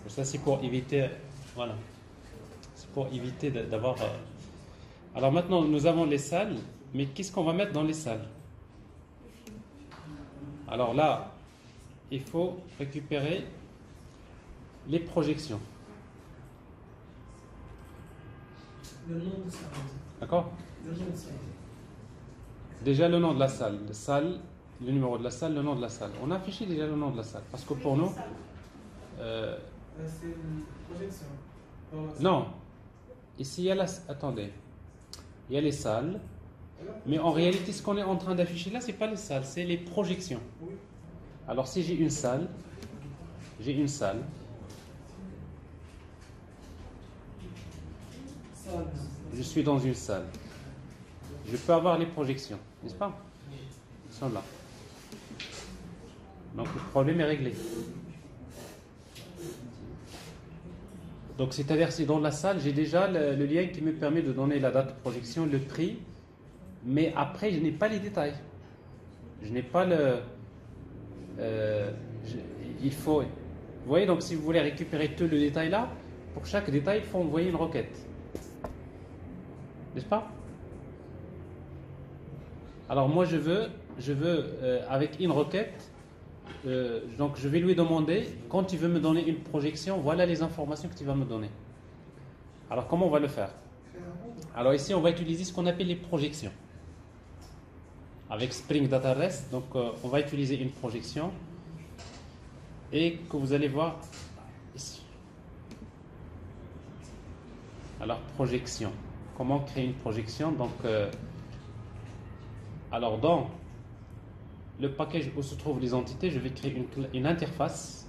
Ça c'est pour éviter, voilà, c'est pour éviter d'avoir. Alors maintenant nous avons les salles, mais qu'est-ce qu'on va mettre dans les salles? Alors là, il faut récupérer les projections. Le nom de salle. D'accord? Le nom de salle. Déjà le nom de la salle, le numéro de la salle, le nom de la salle. On a affiché déjà le nom de la salle, parce que pour nous. C'est une projection. Non. Ici il y a attendez. Il y a les salles, mais en réalité ce qu'on est en train d'afficher là, c'est pas les salles, c'est les projections. Alors si j'ai une salle, Salle. je suis dans une salle. Je peux avoir les projections, n'est-ce pas? Ils sont là. Donc le problème est réglé. Donc c'est-à-dire si dans la salle, j'ai déjà le lien qui me permet de donner la date de projection, le prix, mais après je n'ai pas les détails. Je n'ai pas il faut. Vous voyez, donc si vous voulez récupérer tout le détail là, pour chaque détail, il faut envoyer une requête. N'est-ce pas? Alors moi je veux avec une requête, donc je vais lui demander, quand il veut me donner une projection, voilà les informations que tu vas me donner. Alors comment on va le faire? Alors ici on va utiliser ce qu'on appelle les projections. Avec Spring Data REST, donc on va utiliser une projection et que vous allez voir ici. Alors projection, comment créer une projection? Donc alors dans le package où se trouvent les entités, je vais créer une interface.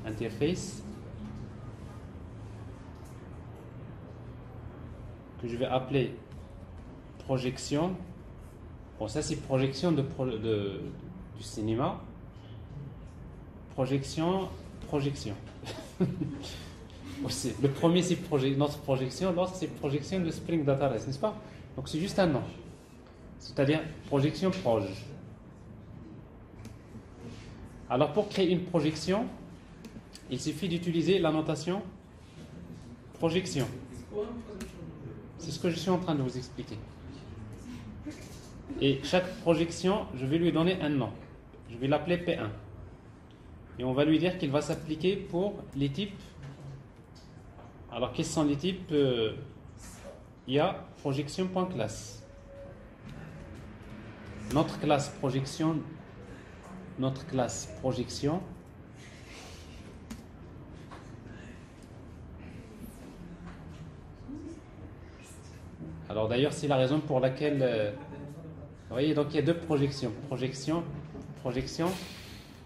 Interface. Que je vais appeler projection. Bon, ça c'est projection du cinéma. Projection. Le premier c'est notre projection, l'autre c'est projection de Spring Data REST, n'est-ce pas? Donc c'est juste un nom. C'est-à-dire projection proj. Alors pour créer une projection, il suffit d'utiliser la notation projection. C'est ce que je suis en train de vous expliquer. Et chaque projection, je vais lui donner un nom. Je vais l'appeler P1. Et on va lui dire qu'il va s'appliquer pour les types. Alors, quels sont les types? Il y a projection.class. Notre classe projection. Alors d'ailleurs, c'est la raison pour laquelle. Vous voyez, donc il y a deux projections. Projection.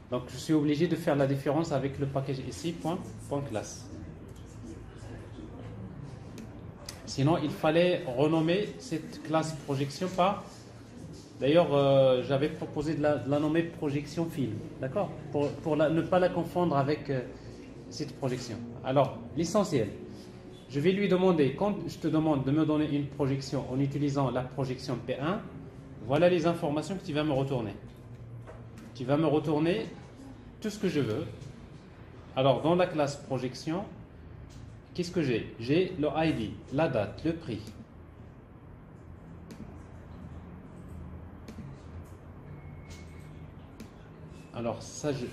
Donc je suis obligé de faire la différence avec le package ici, point classe. Sinon, il fallait renommer cette classe projection par. D'ailleurs, j'avais proposé de la nommer projection film, d'accord, pour ne pas la confondre avec cette projection. Alors, l'essentiel, je vais lui demander, quand je te demande de me donner une projection en utilisant la projection P1, voilà les informations que tu vas me retourner. Tu vas me retourner tout ce que je veux. Alors, dans la classe projection, qu'est-ce que j'ai? J'ai le ID, la date, le prix. Alors ça, je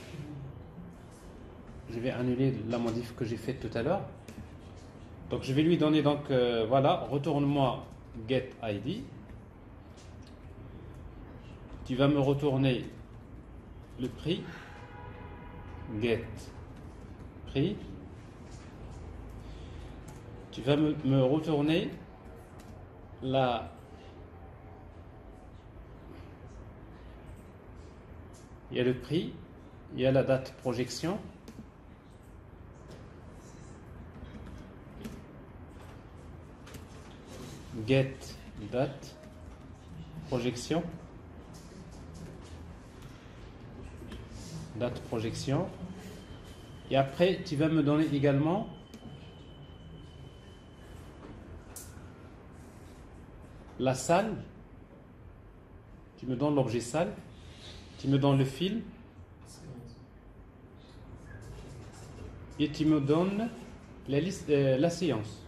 vais annuler la modif que j'ai faite tout à l'heure. Donc je vais lui donner, donc voilà, retourne-moi get ID. Tu vas me retourner le prix, get prix. Tu vas me retourner la il y a le prix, il y a la date projection. get date, projection, date projection, et après tu vas me donner également la salle, tu me donnes l'objet salle, tu me donnes le film et tu me donnes la liste, la séance.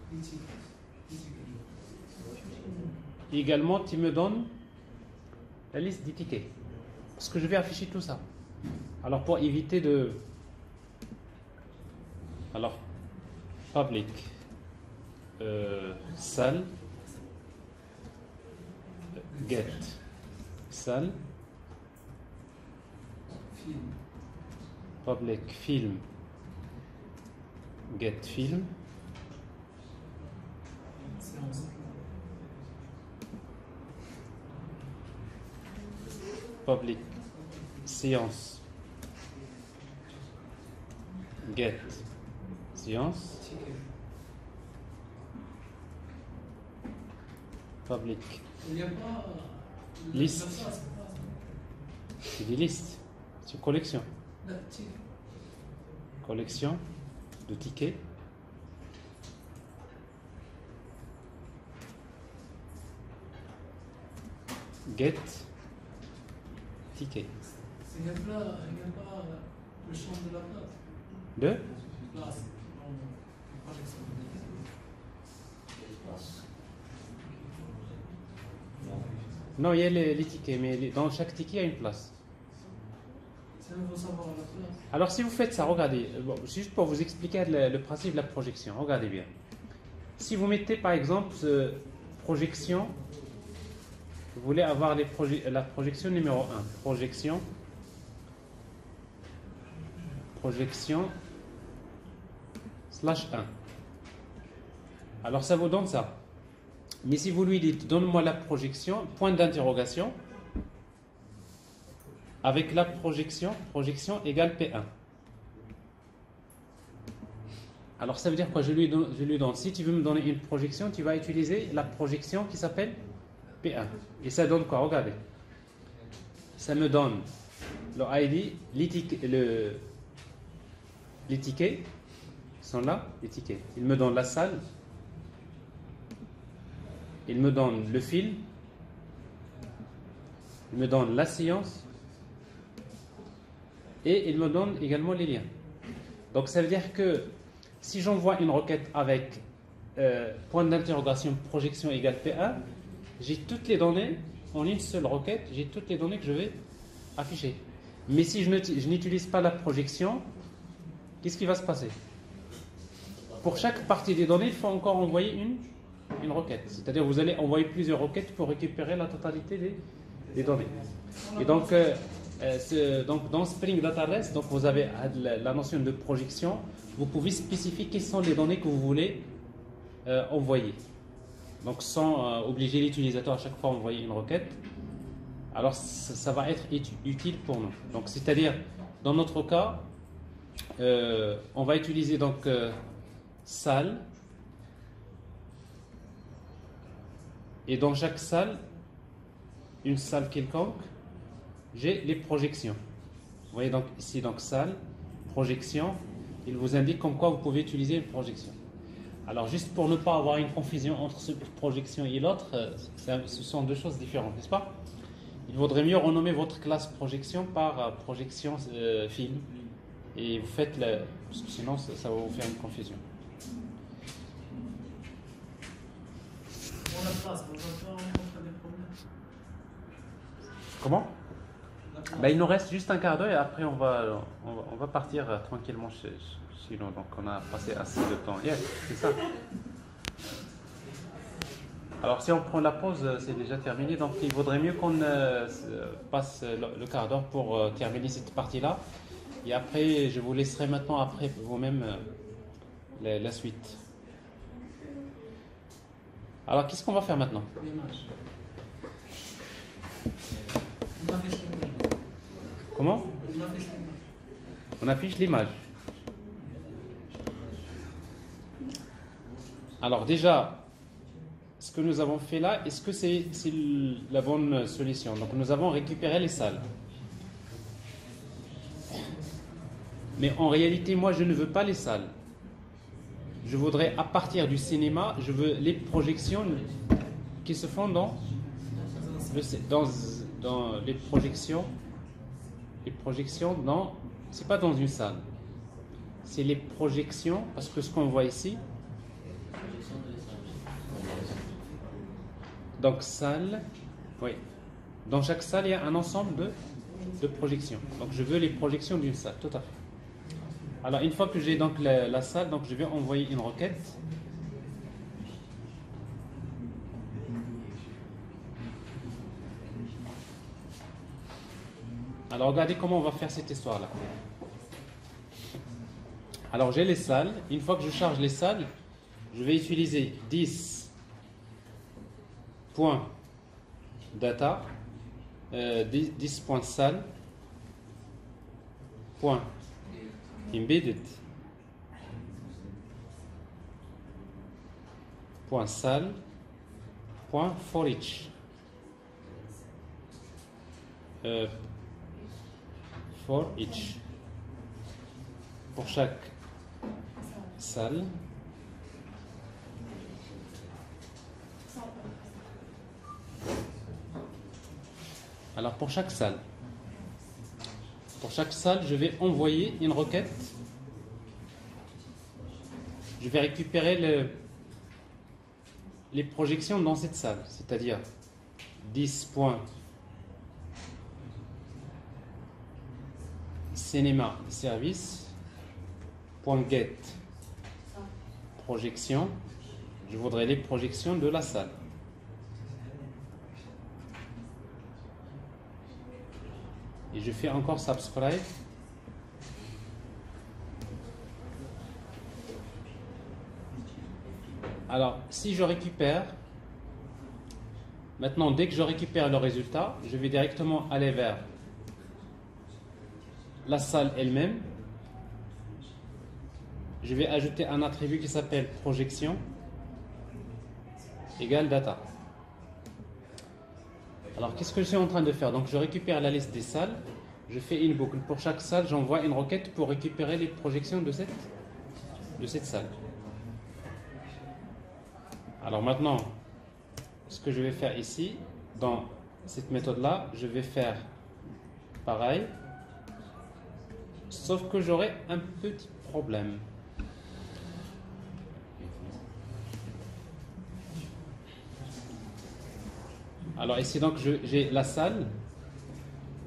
Et également tu me donnes la liste des tickets, parce que je vais afficher tout ça. Alors pour éviter de... Alors, public, salle, get, salle, public, film, get, film, public, séance, get, séance, public, Il n'y a pas. liste, c'est des listes, c'est une collection, collection de tickets, get, ticket, Il n'y a pas le champ de la place. de Place. Projection. non, il y a les tickets, mais dans chaque ticket il y a une place. Ça, il faut savoir la place. Alors si vous faites ça, regardez, bon, juste pour vous expliquer le principe de la projection, regardez bien. Si vous mettez par exemple projection, vous voulez avoir la projection numéro 1, projection slash 1. Alors ça vous donne ça. Mais si vous lui dites donne-moi la projection, point d'interrogation, avec la projection égale P1. Alors ça veut dire quoi? Je lui donne, si tu veux me donner une projection, tu vas utiliser la projection qui s'appelle P1. Et ça donne quoi? Regardez. Ça me donne le ID, les tickets sont là, les tickets. Il me donne la salle, il me donne le film, il me donne la séance et il me donne également les liens. Donc ça veut dire que si j'envoie une requête avec point d'interrogation projection égale P1, j'ai toutes les données en une seule requête, j'ai toutes les données que je vais afficher. Mais si je n'utilise pas la projection, qu'est-ce qui va se passer? Pour chaque partie des données, il faut encore envoyer une requête. C'est-à-dire vous allez envoyer plusieurs requêtes pour récupérer la totalité des données. Et donc, dans Spring Data REST, donc vous avez la notion de projection. Vous pouvez spécifier quelles sont les données que vous voulez envoyer. Donc sans obliger l'utilisateur à chaque fois à envoyer une requête. Alors ça va être utile pour nous. Donc c'est-à-dire, dans notre cas, on va utiliser donc salle. Et dans chaque salle, une salle quelconque, j'ai les projections. Vous voyez donc ici, donc salle, projection, il vous indique comme quoi vous pouvez utiliser une projection. Alors juste pour ne pas avoir une confusion entre cette projection et l'autre, ce sont deux choses différentes, n'est-ce pas? Il vaudrait mieux renommer votre classe projection par projection film. Et vous faites parce que sinon ça va vous faire une confusion. Pour la place, on va pas rencontrer des problèmes. Comment? Ben, il nous reste juste un quart d'heure et après on va partir tranquillement chez nous. Donc on a passé assez de temps. Yes, c'est ça. Alors si on prend la pause, c'est déjà terminé. Donc il vaudrait mieux qu'on passe le quart d'heure pour terminer cette partie-là. Et après, je vous laisserai maintenant après vous-même la suite. Alors qu'est-ce qu'on va faire maintenant? L'image. On affiche l'image. Comment? On affiche l'image. On affiche l'image. Alors déjà, ce que nous avons fait là, est-ce que c'est la bonne solution? Donc nous avons récupéré les salles. Mais en réalité, moi, je ne veux pas les salles. Je voudrais, à partir du cinéma, je veux les projections qui se font dans les projections. Les projections dans... C'est pas dans une salle. C'est les projections, parce que ce qu'on voit ici... Donc, salle... Oui. Dans chaque salle, il y a un ensemble de projections. Donc, je veux les projections d'une salle, tout à fait. Alors, une fois que j'ai donc la salle, donc je vais envoyer une requête. Alors, regardez comment on va faire cette histoire-là. Alors, j'ai les salles. Une fois que je charge les salles, je vais utiliser 10.data, 10.salle, embedded, salle, for each. For each. Pour chaque salle. Alors pour chaque salle, je vais envoyer une requête. Je vais récupérer les projections dans cette salle, c'est-à-dire 10.cinema service.get projection. Je voudrais les projections de la salle. Et je fais encore subscribe. Alors, si je récupère, maintenant, dès que je récupère le résultat, je vais directement aller vers la salle elle-même. Je vais ajouter un attribut qui s'appelle projection égale data. Alors, qu'est-ce que je suis en train de faire? Donc, je récupère la liste des salles, je fais une boucle. Pour chaque salle, j'envoie une requête pour récupérer les projections de cette salle. Alors maintenant, ce que je vais faire ici, dans cette méthode-là, je vais faire pareil, sauf que j'aurai un petit problème. Alors ici, donc, j'ai la salle.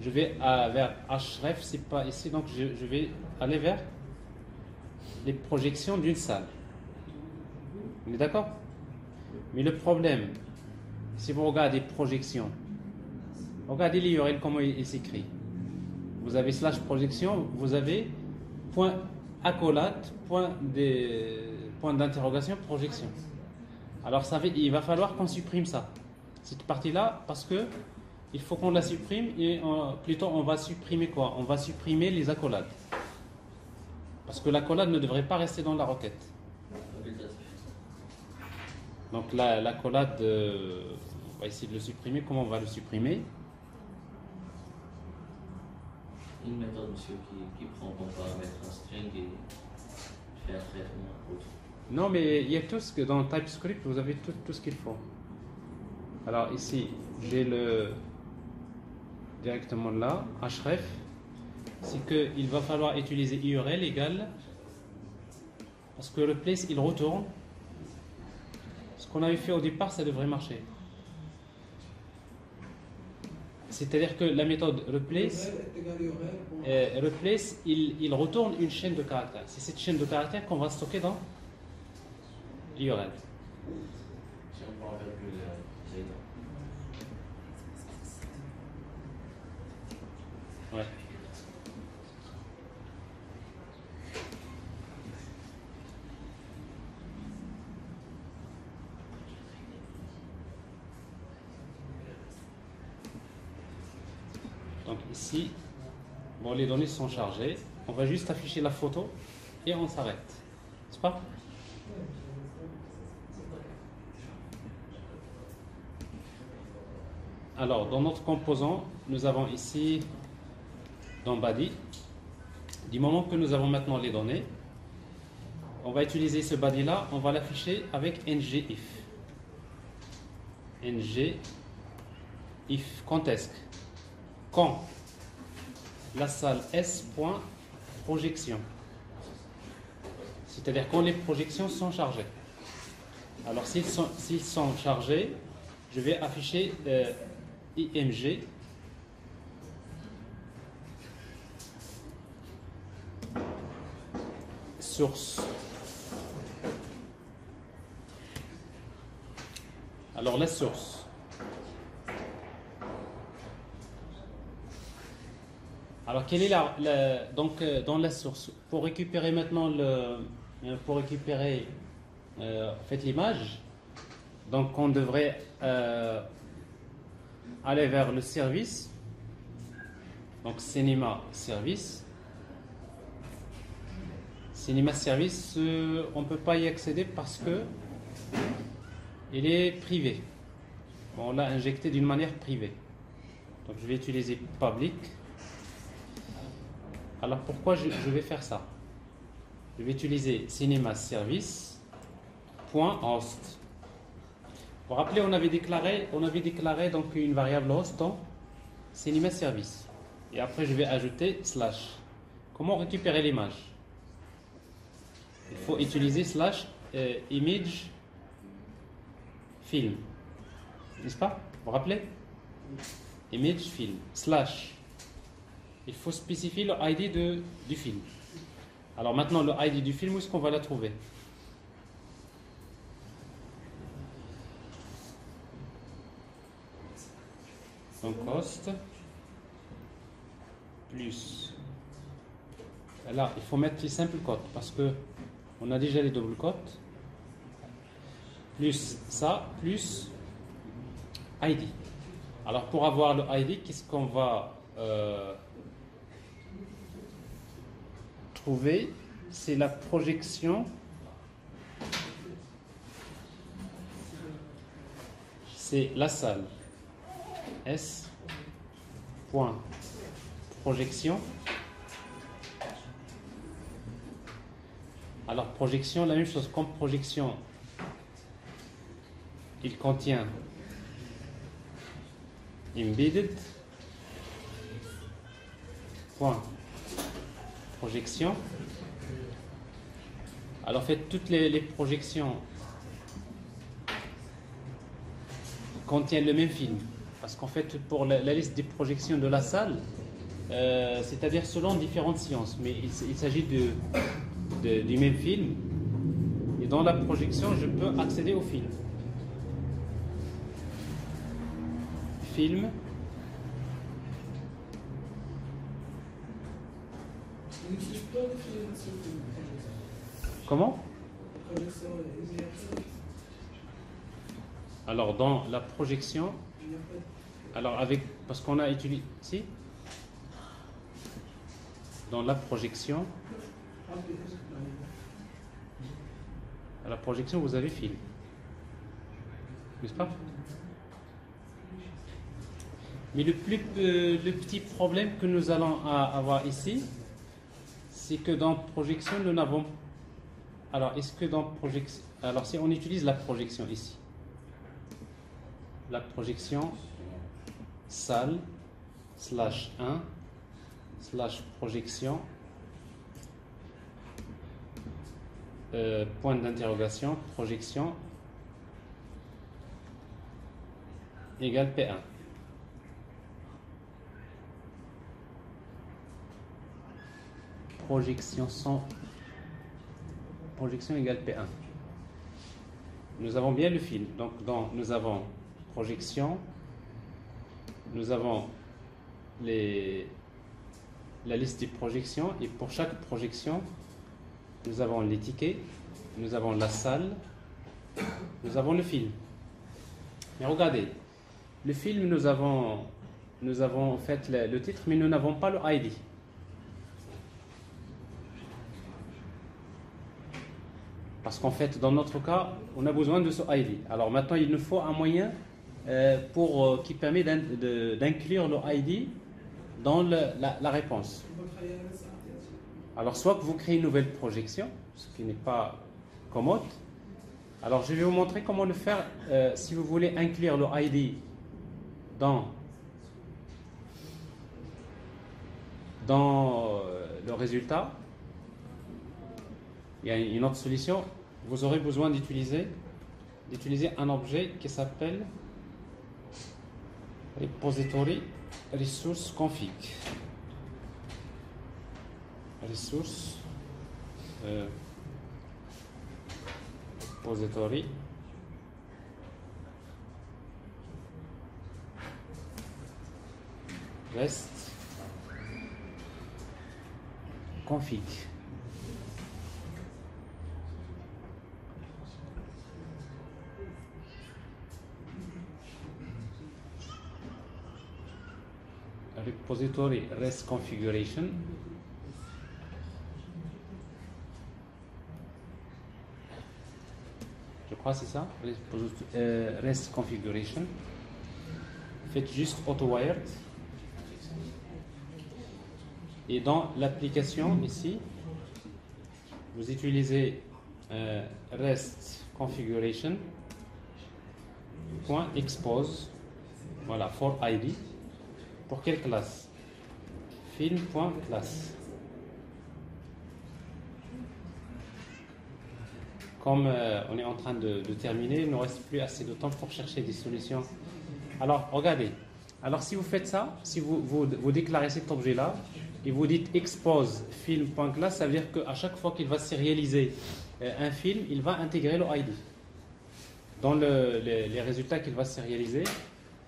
Je vais vers href, c'est pas ici, donc je vais aller vers les projections d'une salle. On est d'accord? Mais le problème, si vous regardez projections, regardez l'URL, comment il s'écrit. Vous avez slash projection, vous avez point accolade, point d'interrogation, projection. Alors il va falloir qu'on supprime ça. Cette partie-là, parce que il faut qu'on la supprime, et plutôt on va supprimer quoi? On va supprimer les accolades. Parce que l'accolade ne devrait pas rester dans la requête. Donc l'accolade, on va essayer de le supprimer. Comment on va le supprimer? Une méthode, monsieur, qui prend comme paramètre un string et fait un traitement autre. Non, mais il y a tout ce que dans TypeScript, vous avez tout ce qu'il faut. Alors ici, j'ai directement là, href, c'est qu'il va falloir utiliser URL égale, parce que replace, il retourne. Ce qu'on avait fait au départ, ça devrait marcher. C'est-à-dire que la méthode replace, il retourne une chaîne de caractères. C'est cette chaîne de caractères qu'on va stocker dans l'URL. Si on prend un calcul, Ouais. Donc ici, bon, les données sont chargées. On va juste afficher la photo et on s'arrête. N'est-ce pas? Alors, dans notre composant, nous avons ici, dans body, du moment que nous avons maintenant les données, on va utiliser ce body là, on va l'afficher avec ngIf. ngIf, quand est-ce que? Quand la salle S.projection. C'est-à-dire quand les projections sont chargées. Alors s'ils sont chargés, je vais afficher img source. Alors la source. Alors quelle est donc dans la source, pour récupérer maintenant en fait l'image, donc on devrait aller vers le service, donc Cinema Service. Cinema Service, on ne peut pas y accéder parce que il est privé. Bon, on l'a injecté d'une manière privée. Donc je vais utiliser public. Alors pourquoi je vais faire ça? Je vais utiliser Cinema Service .host. Vous vous rappelez, on avait déclaré donc une variable host dans Cinema Service. Et après je vais ajouter slash. Comment récupérer l'image? Il faut utiliser slash image film. N'est-ce pas? Vous vous rappelez? Image film slash. Il faut spécifier le ID du film. Alors maintenant, le ID du film, où est-ce qu'on va la trouver? Donc host plus. Là, il faut mettre les simples cotes parce que on a déjà les doubles cotes. Plus ça, plus ID. Alors pour avoir le ID, qu'est-ce qu'on va trouver? C'est la projection. C'est la salle. S. Point. Projection. Alors projection, la même chose comme projection. Il contient embedded. Point. Projection. Alors faites toutes les projections contiennent le même film. Parce qu'en fait, pour la liste des projections de la salle, c'est-à-dire selon différentes sciences, mais il s'agit du même film. Et dans la projection, je peux accéder au film. Film. Comment? Alors dans la projection, alors parce qu'on a utilisé si dans la projection, à la projection vous avez film, n'est-ce pas? Mais le petit problème que nous allons avoir ici, c'est que dans projection nous n'avons. Alors est-ce que dans projection, alors si on utilise la projection ici, la projection salle slash 1 slash projection point d'interrogation projection égale P1. Projection égale P1. Nous avons bien le film. Donc nous avons projection, nous avons la liste des projections et pour chaque projection, nous avons les tickets, nous avons la salle, nous avons le film. Mais regardez, le film, nous avons en fait le titre, mais nous n'avons pas le ID. Parce qu'en fait, dans notre cas, on a besoin de ce ID. Alors maintenant, il nous faut un moyen qui permet d'inclure le ID dans la réponse. Alors, soit que vous créez une nouvelle projection, ce qui n'est pas commode. Alors, je vais vous montrer comment le faire si vous voulez inclure le ID dans le résultat. Il y a une autre solution. Vous aurez besoin d'utiliser un objet qui s'appelle repository resource config. Resource repository rest config. Repository rest configuration. Je crois que c'est ça. Rest configuration. Faites juste auto-wired. Et dans l'application ici, vous utilisez rest configuration .expose, voilà, for ID. Pour quelle classe? Film.class. Comme on est en train de terminer, il ne reste plus assez de temps pour chercher des solutions. Alors, regardez. Alors, si vous faites ça, si vous déclarez cet objet-là, et vous dites expose film.class, ça veut dire qu'à chaque fois qu'il va sérialiser un film, il va intégrer le ID dans les résultats qu'il va sérialiser.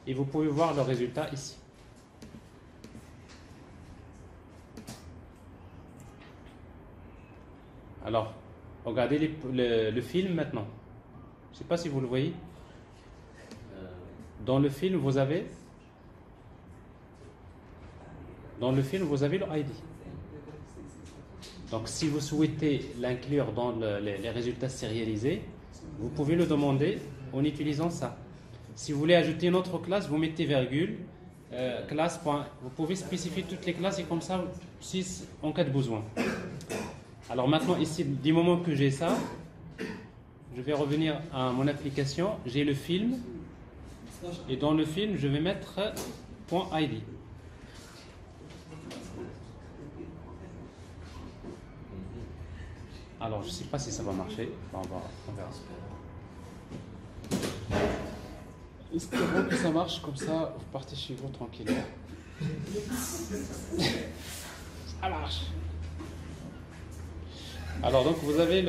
Et vous pouvez voir le résultat ici. Alors, regardez le film maintenant. Je ne sais pas si vous le voyez. Dans le film, vous avez le ID. Donc, si vous souhaitez l'inclure dans les résultats sérialisés, vous pouvez le demander en utilisant ça. Si vous voulez ajouter une autre classe, vous mettez virgule, classe. Vous pouvez spécifier toutes les classes et comme ça, en cas de besoin. Alors maintenant, ici, du moment que j'ai ça, je vais revenir à mon application. J'ai le film. Et dans le film, je vais mettre .id. Alors, je ne sais pas si ça va marcher. On verra. Espérons que ça marche, comme ça, vous partez chez vous tranquillement. Ça marche. Alors, donc, vous avez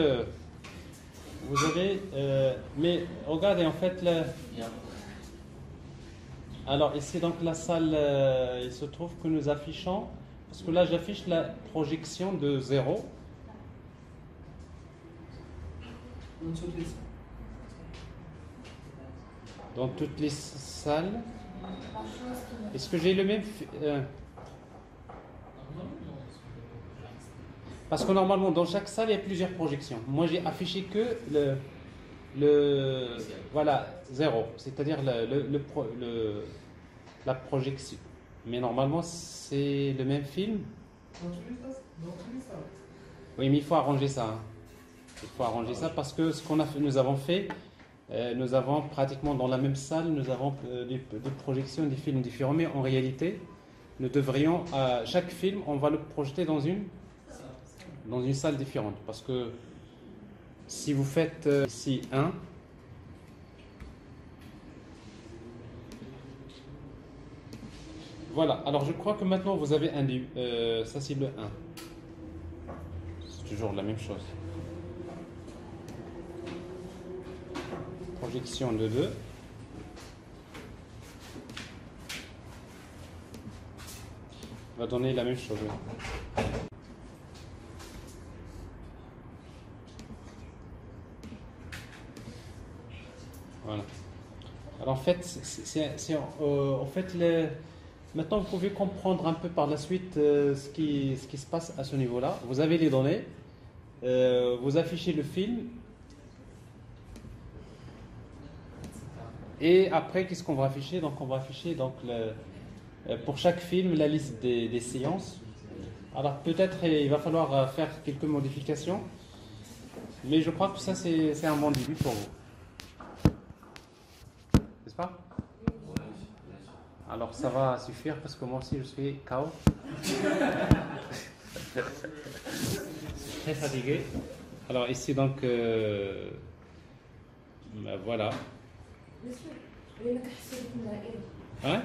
mais regardez, en fait, alors, ici, donc, la salle, il se trouve que nous affichons, parce que là, j'affiche la projection de 0. Dans toutes les salles. Est-ce que j'ai le même... Parce que normalement, dans chaque salle, il y a plusieurs projections. Moi, j'ai affiché que voilà, 0. C'est-à-dire la projection. Mais normalement, c'est le même film. Oui, mais il faut arranger ça. Hein. Il faut arranger ça parce que ce qu'on a fait, nous avons fait, nous avons pratiquement dans la même salle, nous avons des projections, des films différents. Mais en réalité, nous devrions, chaque film, on va le projeter dans une salle différente. Parce que si vous faites ici 1, voilà. Alors je crois que maintenant vous avez un ça c'est le 1. C'est toujours la même chose. Projection de 2. Va donner la même chose. Voilà. Alors en fait, maintenant vous pouvez comprendre un peu par la suite ce qui se passe à ce niveau-là. Vous avez les données, vous affichez le film. Et après, qu'est-ce qu'on va afficher? Donc, on va afficher donc, pour chaque film la liste des séances. Alors, peut-être il va falloir faire quelques modifications, mais je crois que ça, c'est un bon début pour vous. N'est-ce pas? Alors, ça va suffire parce que moi aussi, je suis KO. Je suis très fatigué. Alors, ici, donc, ben, voilà. Hein?